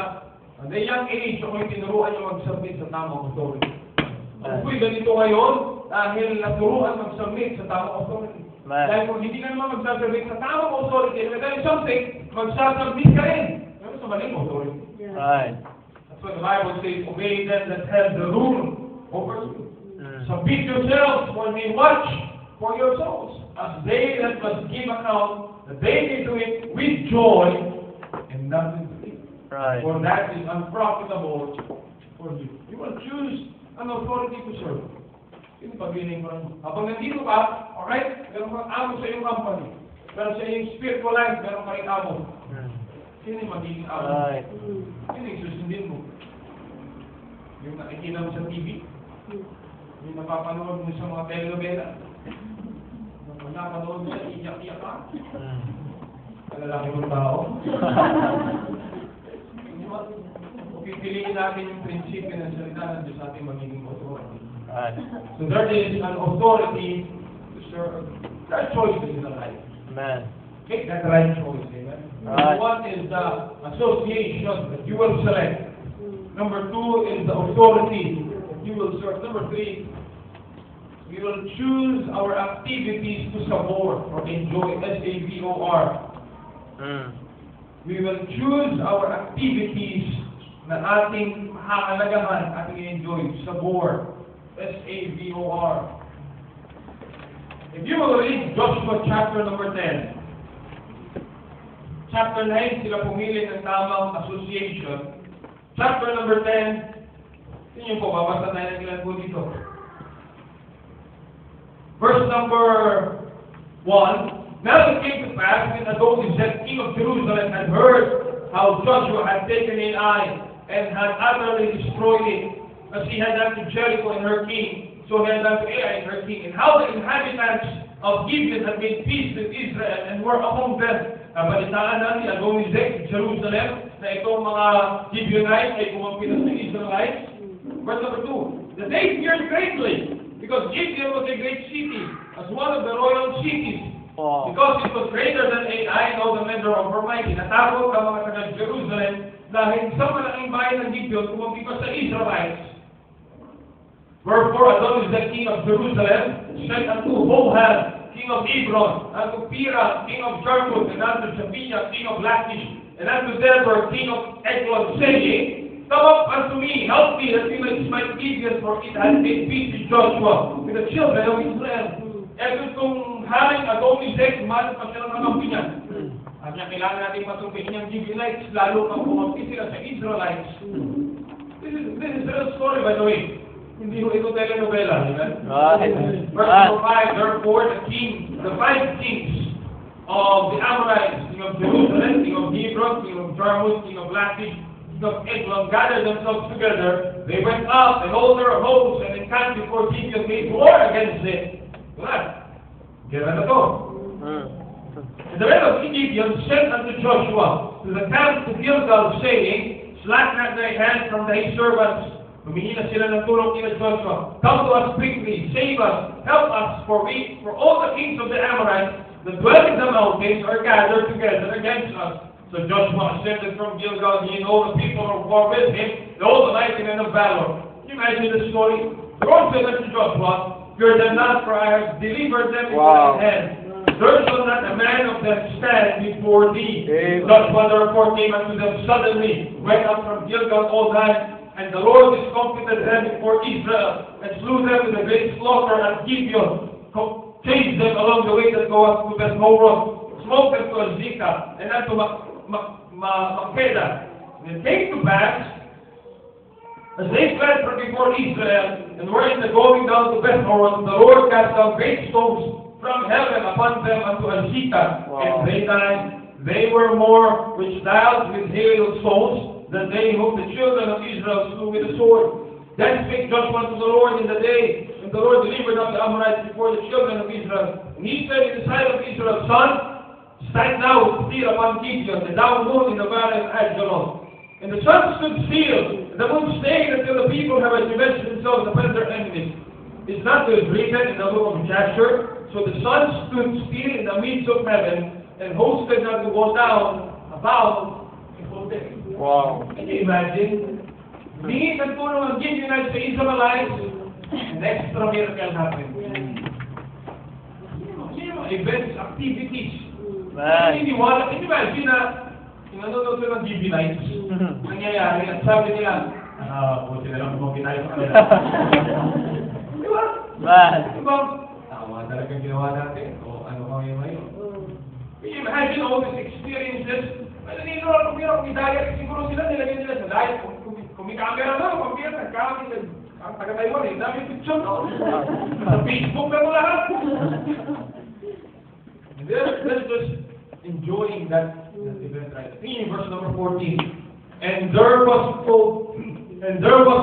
at the young age, ako'y tinuruan yung mag-submit sa tamang authority. Ako po'y ganito ngayon dahil naturuan mag-submit sa tamang authority. Amen. Dahil kung hindi ka naman mag-submit sa tamang authority, and dahil something, mag-submit ka rin. Pero sa maling authority. Right. That's what the Bible says, obey them that have the rule over you. Mm. Submit yourselves for they watch for your souls, as they that must give account, that they may do it with joy and not with grief. Right. For that is unprofitable for you. You will choose an authority to serve. Yun yung pagbiling ko rin. Habang nandito ka, alright, meron kang amo sa iyong company. Pero sa iyong spiritual life, meron ka rin amo. Mm. Sino yung magiging amo? Right. Sino yung susundin mo? Yung nakikita mo sa TV? Yung napapanood mo sa mga telenovela? Yung napapanood mo, iyak-iyak ka? Mm. Kalalaki mong tao? O pipiliin natin yung prinsipyo ng salita ng Diyos ating magiging authority. Right. So there is an authority to serve. There are choices in the life. Amen. Make that right choice, amen? Right. One is the association that you will select. Number two is the authority that you will serve. Number three, we will choose our activities to support or enjoy. S-A-V-O-R. Mm. We will choose our activities na ating hahalagahan, ating enjoy. Sabor. S-A-V-O-R. If you will read Joshua chapter number 10, chapter 9, sila pumili ng tamang association. Chapter number 10, yun po, babasa tayo ng ilan po dito. Verse number 1, Now it came to pass when Adonizedek, king of Jerusalem, had heard how Joshua had taken Ai and had utterly destroyed it, as he had done to Jericho and her king, so he had done to Ai and her king, and how the inhabitants of Gibeon had made peace with Israel and were among them. Nabalitaan na ni Adonizedek, Jerusalem, na itong mga Gibeonites ay kumampi na sa Israelites. Verse number 2, that they feared greatly, because Gibeon was a great city, as one of the royal cities. Wow. Because it was greater than Ai, though the measure of her mighty. Natakot ang mga taga-Jerusalem dahil sa malaking bayan ng Gibeon kumampi pa sa Israelites. Wherefore Adonizedek, king of Jerusalem, sent unto Hoham, king of Hebron, unto Pira, king of Jarmuth, and unto Japhia, king of Lachish, and unto Deber, king of Eglon, saying, Come up unto me, help me, that we may smite Gibeon, for it has made peace with Joshua, with the children of Israel. Ito itong haring Adonizedek, malit pa sila ng kampi niya. At niya, kailangan natin patungkiin yung Gibeonites, lalo kang kumampi sila sa Israelites. This is a real story, by the way. Hindi ho ito telenovela, di ba? Right. Verse number 5, therefore the 5 kings of the Amorites, king of Jerusalem, king of Hebron, king of Jarmuth, king of Lachish, king of Eglon, gathered themselves together. They went up and all their hosts and encamped before Gibeon, made war against it. Wala. Gera na to. Mm. And the men of Gibeon sent unto Joshua to the camp to Gilgal, saying, Slack not thy hand from thy servants. Humingi na sila ng tulong nila Joshua. Come to us quickly, save us, help us, for all the kings of the Amorites that dwell in the mountains are gathered together against us. So Joshua ascended from Gilgal, he and all the people who were with him, and all the mighty men of valor. Can you imagine the story? The Lord said unto Joshua, Fear them not, for I have delivered them into thy hand. There shall not a man of them stand before thee. Thus when the report came unto them suddenly, went up from Gilgal all night, and the Lord discomfited them before Israel, and slew them with a great slaughter at Gibeon, chased them along the way that goeth to Beth-horon, smote them to Azekah, and unto Makkedah. And it came to pass, as they fled from before Israel, and were in the going down to Beth-horon, the Lord cast down great stones from heaven upon them unto Azekah. And they died. They were more which died with hailstones than they whom the children of Israel slew with the sword. Then spake Joshua to the Lord in the day, when the Lord delivered up the Amorites before the children of Israel. And he said in the sight of Israel, Son, stand thou still upon Gibeon, and thou moon in the valley of Ajalon. And the sun stood still, and the moon stayed until the people have revenged themselves upon their enemies. Is not this written in the book of Jasher? So the sun stood still in the midst of heaven, and hosted not to go down about the whole day. Wow. Can you imagine? Hindi nagtulong ang Gibeonites sa Israelites, an extra miracle happened. Events, activities. Hindi wala. Can you imagine na nanonood sila ng Gibeonites, nangyayari, at sabi nila, buti na lang bumokin tayo sa kanila. Di ba? Di ba? Tama talagang ginawa natin. O ano kami ngayon? Can you imagine all these experiences? Nandito lang kumira, kumidaya, siguro sila nilagyan nila sa diet. Kung may camera na, kumira, nagkamit, ang taga-Taiwan, dami picture no? Sa Facebook na mo lahat. And they're just enjoying that event right. In verse number 14. And there was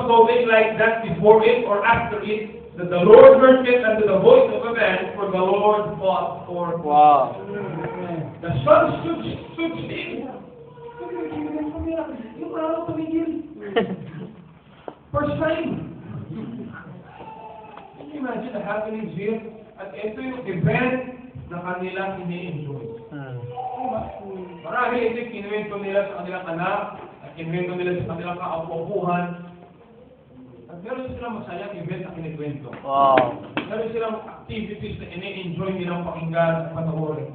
no thing like that before it or after it, that the Lord hearkened unto the voice of a man, for the Lord fought for him. Wow. The sun stood still. Yung araw tumigil. First time. Can you imagine the happenings here? At ito yung event na kanilang ini-enjoy. Diba? Marami ito yung kinuwento nila sa kanilang anak, at kinuwento nila sa kanilang kaapuhan. At meron silang masayang event na kinikwento. Wow. Meron silang activities na ini-enjoy nilang pakinggan at panoorin.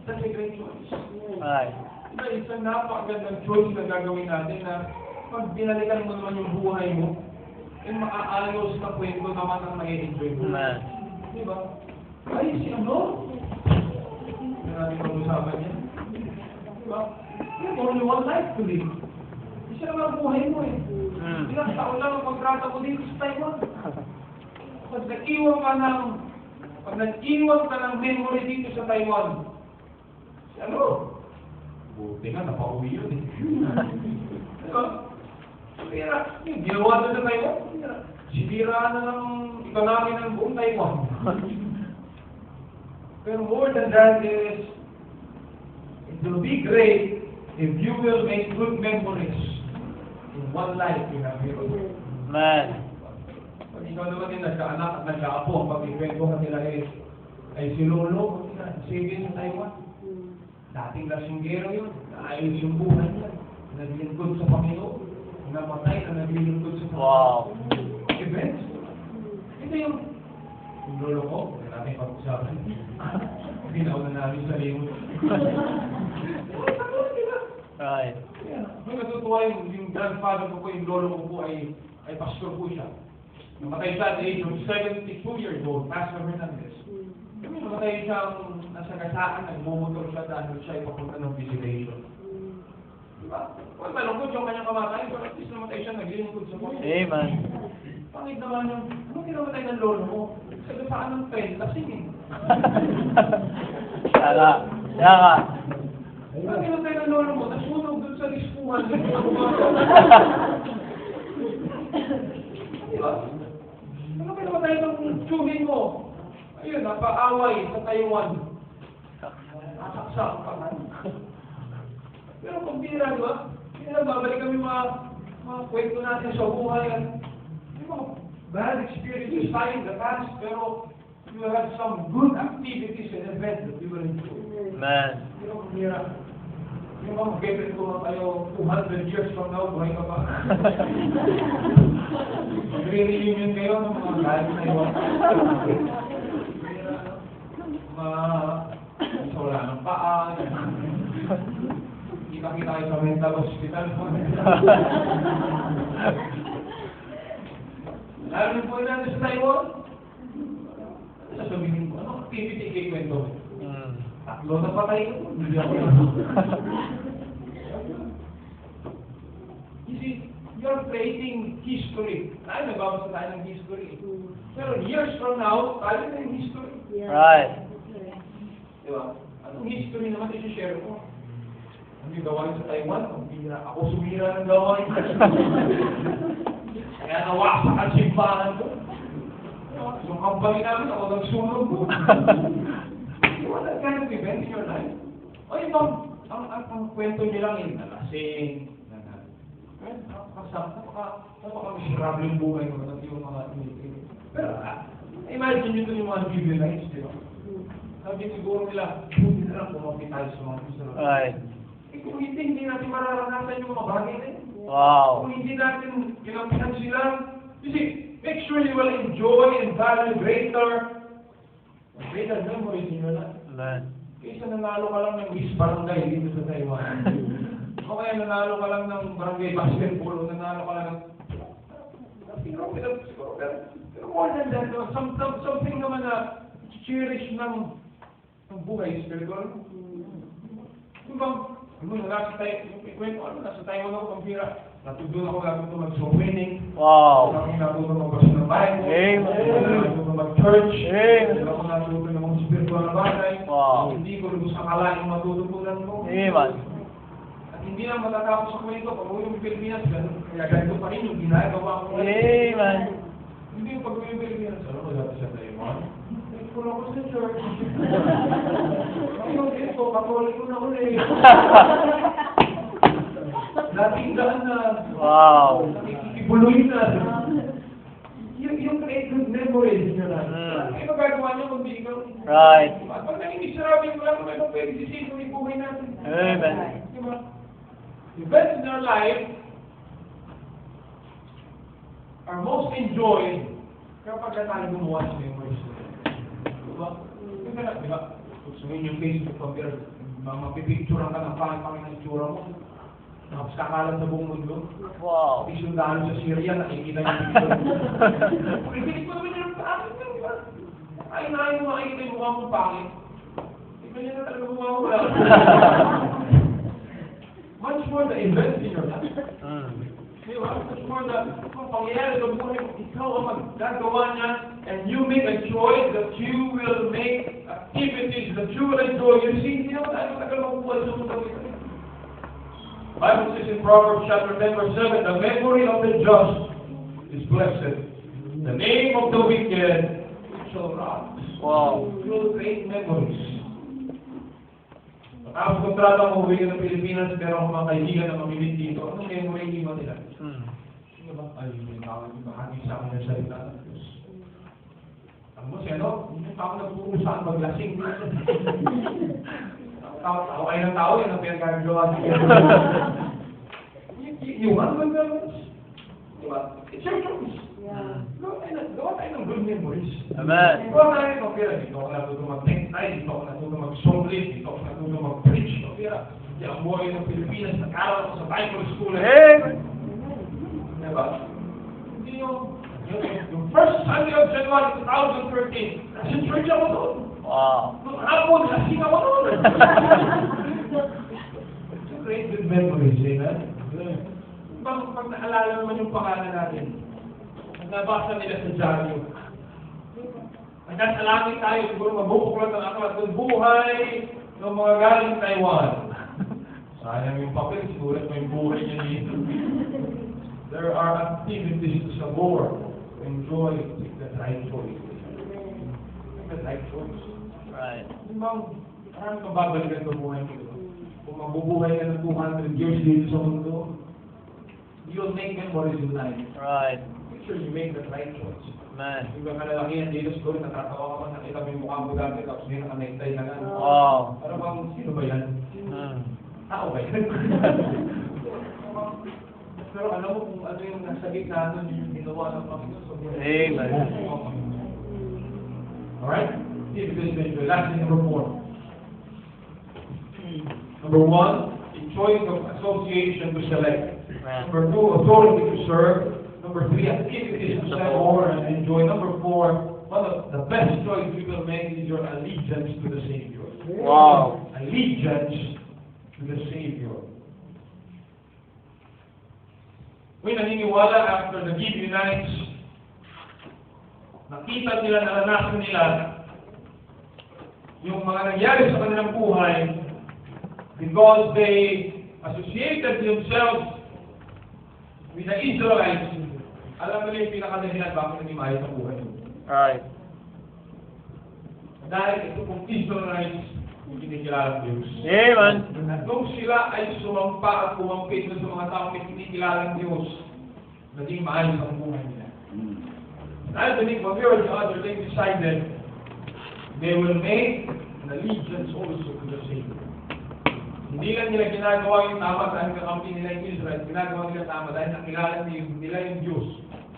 That's a great choice. Ay. Diba, isang napakagandang choice na gagawin natin na pag binalikan mo naman yung buhay mo, yung maaayos na kwento naman ang mai-enjoy mo. Amen. Diba? Ay, si ano? Hindi natin pag-usapan yan. Diba? You have only one life to live. Hindi siya naman ang buhay mo eh. Ilang taon lang ang kontrata ko dito sa Taiwan. Pag nag-iwan ka ng memory dito sa Taiwan, ano? Buti nga, napauwi yun eh. Diba? Sibira. Yung ginawa doon sa Taiwan, sibira na ng economy ng buong Taiwan. Pero more than that is, it will be great if you will make good memories in one life you have here. Man. Pag ikaw naman din nagkaanak at nagkaapo, ang pag-ikwento ka nila ay si Lolo, sige sa Taiwan. Dating lasinggero yun, naayos yung buhay niya, naglingkod sa Panginoon, namatay na naglingkod sa Panginoon. Wow. Events. Ito yung lolo ko, hindi natin pag-usapan. Pinauna namin sa limot. Right. May natutuwa yung grandfather ko po, yung lolo ko po ay pastor po siya. Namatay siya at the age of 72 years old, Pastor Hernandez. Kami namatay siyang nasa gasaan, nagmumotor siya dahil siya ay papunta ng visitation. Diba? Huwag malungkot yung kanyang kamatayan, pero at least namatay siya, naglilingkod sa Panginoon. Amen. Pangit naman yung, ano kinamatay ng lolo mo? Sa gasaan ng pen, lasingin. Yaka. Yaka. Ano kinamatay ng lolo mo? Nasunog dun sa dispuhan. Diba? Ano kinamatay ng tsuhin mo? Ayun, napaaway sa Taiwan. Nasaksak pa ka. Pero kung bira, di ba? Babalik kami mga kwento natin sa buhay. Bad experiences tayo in the past, pero you have some good activities and events that you will enjoy. Man. Pero kung bira, yung mga mag-event ko kayo 200 years from now, buhay ka pa. Magre-reunion kayo ng mga galing na iwan. isa wala ng paa. Kita-kita kayo sa mental hospital. Lalo na po natin sa Taiwan. Sasabihin ko, anong activity kayo kwento? Tatlo na patay ko. Hindi ako na. You see, you're creating history. Tayo nagbabasa tayo ng history. Pero years from now, tayo na yung history. Right. Di ba? Anong history naman isi-share mo? Ang gawain sa Taiwan, ako sumira ng gawain. Kaya nawasak ang simbahan ko. Yung company namin, ako nagsunog ko. You want that kind of event in your life? O yung ang kwento niyo lang yung nalasing, napaka-miserable yung buhay ko at yung mga tinitin. Pero imagine nyo doon yung mga Gibeonites, di ba? Sabi siguro nila, hindi na lang kumapit tayo sa mga Israel. Right. Kung hindi natin mararanasan yung mga bagay na yun. Wow. Kung hindi natin kinapitan sila, you see, make sure you will enjoy and value greater memories in your life. Amen. Kaysa nanalo ka lang ng Miss Barangay dito sa Taiwan. O kaya nanalo ka lang ng barangay basketball, o nanalo ka lang ng... Nothing wrong with that, siguro. Pero more than that, something naman na cherish ng buhay, spiritual. Yung bang, nasa Taiwan ako, pampira. Natutunan ako natutunan mag-swimming. Wow. Natutunan magbasa ng Bible. Amen. Natutunan mag-church. Amen. Natutunan ng mga spiritual na bagay. Wow. Hindi ko lubos akalain yung matututunan ko. Amen. At hindi lang matatapos ako ito. Pag uwi yung Pilipinas, kaya ganito pa rin yung ginagawa ko. Amen. Hindi yung pag uwi yung Pilipinas. Alam mo, dati sa Taiwan. Puno ko sa church. Ayun, ito, katolik ko na ulit. Dating daan na. Wow. Ibuloy na. Yung create good memories nyo na. Ay, magagawa nyo kung di ikaw. Right. Pag naging miserable mo lang, may pwede sisig kung ibuhay natin. Amen. Diba? Events in our life are most enjoyed kapag tayo gumawa sa memories. Diba? Diba? Sumin yung Facebook pag mapipicturean ka ng pangit-pangit ng itsura mo. Tapos kakalan sa buong mundo. Wow. Isang dahil sa Syria, nakikita yung picture. Pag-ibig mo naman yung pangit mo, diba? Ay, nahin mo makikita yung mukha mong pangit. Iba niya na talaga mukha mo wala. Much more the events in your life. Diba? Much more the pangyayari sa buhay mo. Ikaw ang maggagawa niya, and you make a choice that you will make activities that you will enjoy. You see, hindi naman tayo matagal makukuha sa mundo. Bible says in Proverbs chapter 10 verse 7, the memory of the just is blessed. The name of the wicked shall rot. Wow. You will create memories. Tapos kontrata mo, uwi ka ng Pilipinas, pero ang mga kaibigan na mamimit dito, anong memory iwan nila? Ano ba? Ay, may bahagi sa akin ng salita ng Diyos. Alam mo, siya, no? Hindi pa ako nagpupusan maglasing. Tao kayo ng tao, yan ang pinagkagawa niya. Iwan mo yung diba? It's your choice. Gawa tayo ng good memories. Amen. Gawa tayo ng pera. Dito ako natutong mag-necktie, dito ako natutong mag-songlit, dito ako natutong mag-preach. Di ang buhay ng Pilipinas, nag-aral ako sa Bible School. Diba? Hindi yung first Sunday of January 2013, nasa church ako doon. Wow. Nung hapon, lasing ako doon. Great good memories, amen? Pag naalala naman yung pangalan natin, nabasa nila sa dyaryo. Nagkasalangin tayo, siguro mabubuklat ang aklat ng buhay ng mga galing Taiwan. Sayang yung papel, siguro mo yung buhay niya dito. There are activities to sabor, enjoy, take the right choice. Take the right choice. Right. Marami kang babalikan sa buhay mo. Kung mabubuhay ka ng 200 years dito sa mundo, you'll make memories in life. Right. Make sure you make the right choice. Amen. Yung mga kalalakihan dito sa story, natatawa ka pa, nakita mo yung mukha mo dati, tapos may naka-necktie na nga. Wow. Ano bang, sino ba yan? Tao ba yan? Pero alam mo kung ano yung nasa gitna nun, yung ginawa ng Panginoon. Amen. Alright? activities na enjoy. Lastly, number 4. Number 1, a choice of association to select. Number 2, authority to serve. Number 3, activities to set over and enjoy. Number 4, one of the best choice you will make is your allegiance to the Savior. Wow. Allegiance to the Savior. May naniniwala after the Gibeonites, nakita nila, naranasan nila yung mga nangyari sa kanilang buhay because they associated themselves with the Israelites. Alam nila yung pinakadahilan bakit naging maayos ang buhay. Right. Dahil ito pong Israelites yung kinikilala ng Diyos. Amen. Nung sila ay sumampa at kumampit sa mga taong may kinikilala ng Diyos, naging maayos ang buhay nila. I believe when we were the other, they decided they will make an allegiance also to the Savior. Hindi lang nila ginagawa yung tama dahil kakampi nila yung Israel, ginagawa nila tama dahil nakilala nila yung Diyos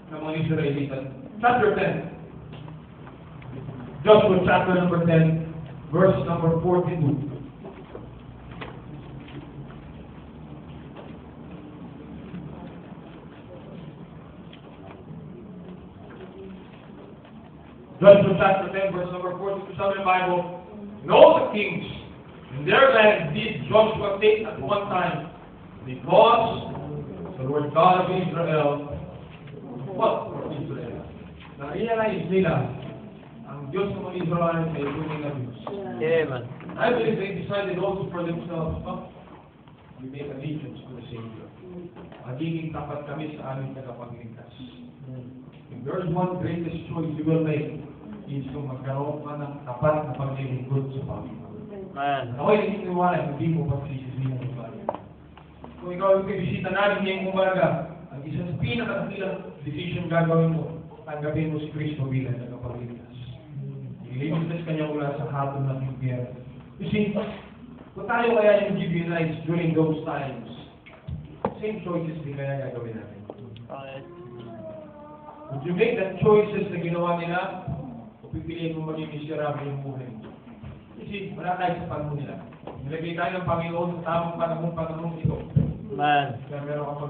ng mga Israelitas. Chapter 10. Joshua chapter number 10, verse number 42. Joshua chapter 10, verse number 42, sabi ng Bible, and all the kings in their land did Joshua take at one time, because the Lord God of Israel, what for Israel? Na-realize nila, ang Diyos ng mga Israelites ay tunay na Diyos. Amen. I believe they decided also for themselves, we make allegiance to the Savior. Magiging tapat kami sa aming tagapagligtas. If there's one greatest choice you will make, is kung magkaroon ka ng tapat na paglilingkod sa Panginoon. Man. Ako'y naniniwala, hindi mo pagsisisihan ng Panginoon. Kung ikaw yung bibisita natin ngayong umaga, ang isang pinakadakilang decision gagawin mo, tanggapin mo si Kristo bilang tagapagligtas. Ililigtas kanya mula sa hatol ng impyerno. You see, kung tayo kaya yung Gibeonites during those times, same choices din kaya gagawin natin. Right. Would you make that choices na ginawa nila, o pipiliin mo maging miserable yung buhay mo? Kasi wala tayo sa panahon nila. Nilagay tayo ng Panginoon sa tamang panahon ito. Man. Kaya meron kang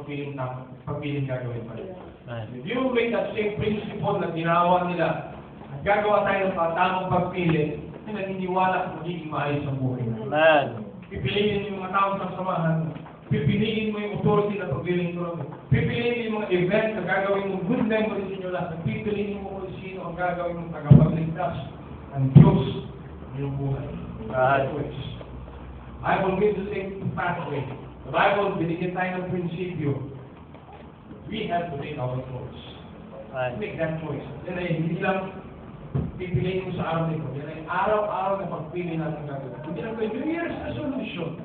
pagpiling gagawin pa rin. Man. If you make that same principle na ginawa nila, at gagawa tayo ng tamang pagpili, naniniwala kung magiging maayos ang buhay mo. Man. Pipiliin yung mga taong sasamahan mo. Pipiliin mo yung authority na paglilingkuran mo. Pipiliin mo yung mga event na gagawin mo good memories in your life. Pipiliin mo kung sino ang gagawin mo tagapagligtas. Ang Diyos ng iyong buhay. I will give the same pathway. The Bible, binigyan tayo ng prinsipyo. We have to make our choice. Right. Make that choice. Yan ay hindi lang pipiliin mo sa araw nito. Yan ay araw-araw na pagpili natin gagawin. Hindi lang kayo, New Year's resolution.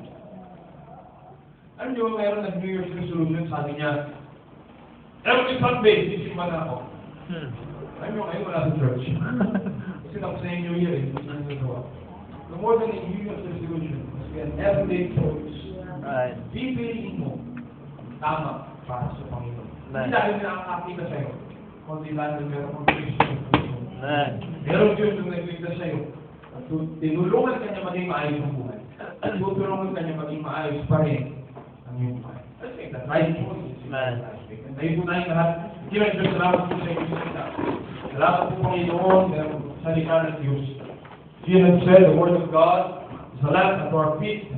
Alam niyo, mayroon na New Year's resolution, sabi niya, every Sunday, sisimba na ako. Alam niyo, ngayon wala sa church. Kasi tapos na yung New Year, hindi na nagawa. No more than a New Year's resolution, must be an everyday choice. Right. Pipiliin mo, tama para sa Panginoon. Hindi dahil nakakakita sa'yo, kundi dahil meron kong Kristo. Man. Meron Diyos yung nagligtas sa'yo. At tinulungan ka niya maging maayos ang buhay. At tutulungan ka niya maging maayos pa rin ang iyong buhay. Let's make that right choice. Man. Tayo po tayong lahat. Kaya Diyos, salamat po sa inyo sa salamat po Panginoon sa salita ng Diyos. Jesus said, the Word of God is a lamp unto our feet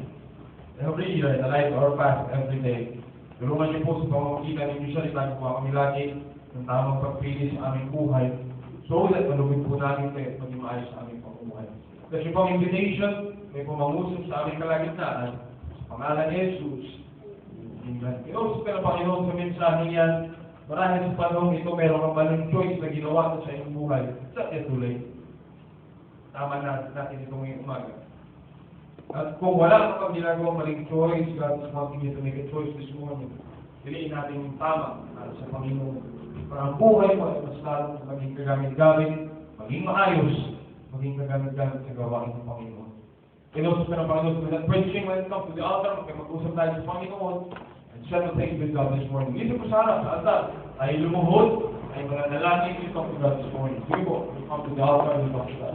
every year and a light to our path every day. Tulungan niyo po sa pamamagitan ninyo salita po kami lagi ng tamang pagpili sa aming buhay so that malugin po namin kayo at maging maayos sa aming pamumuhay. Kasi po ang invitation, may pumangusap sa aming kalagitnaan sa pangalan ni Jesus. Amen. Kinusap ka na Panginoon sa mensaheng yan. Marahil sa panahon ito, meron kang maling choice na ginawa ko sa iyong buhay. Sa tituloy. Tama natin ito ngayong umaga. At kung wala kang ginagawang maling choice, God is wanting you to make a choice this morning. Piliin natin yung tama sa Panginoon. Para ang buhay mo ay mas lalong maging kagamit-gamit, maging maayos, maging kagamit-gamit sa gawain ng Panginoon. Kinusap ka ng Panginoon with that preaching when it comes to the altar, mag-usap tayo sa Panginoon, and settle things with God this morning. Dito po sana sa altar, ay lumuhod, ay mananalangin, we talk to God this morning. Sige po, we come to the altar, we talk to God.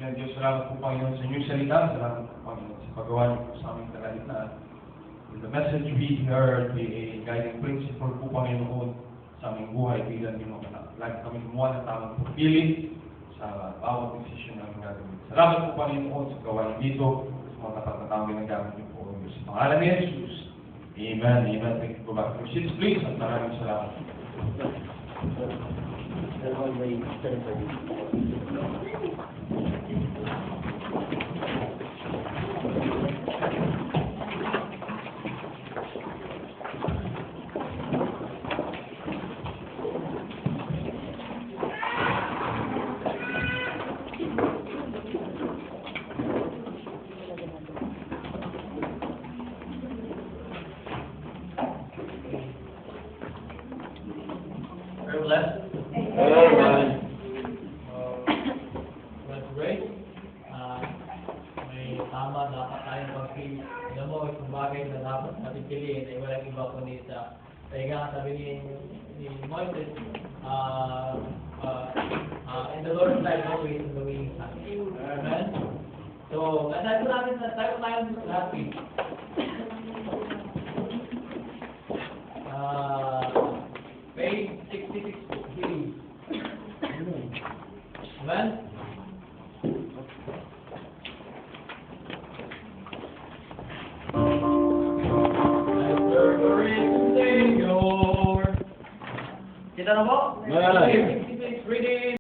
Kaya Diyos, salamat po Panginoon sa inyong salita. Salamat po Panginoon sa paggawa niyo po sa aming kalalitan. The message we heard be a guiding principle po Panginoon sa aming buhay bilang inyong mga anak. Lagi kami gumawa ng tamang pagpili sa bawat desisyon na aming gagawin. Salamat po Panginoon sa gawain dito, sa mga tapat na tao ginagamit niyo po. Sa pangalan ni Jesus. Amen. Amen. Thank you. Go back to your seats, please. At maraming salamat. Very blessed. Amen. That's great. May tama dapat tayong pagpili. Alam mo, itong bagay na dapat natin piliin ay walang iba kundi sa kaya sabi ni Moises, in the Lord's life always in the way sa Amen? So, tayo last week. Page 66, please. Amen? I serve a risen Savior. Kita na po? Amen.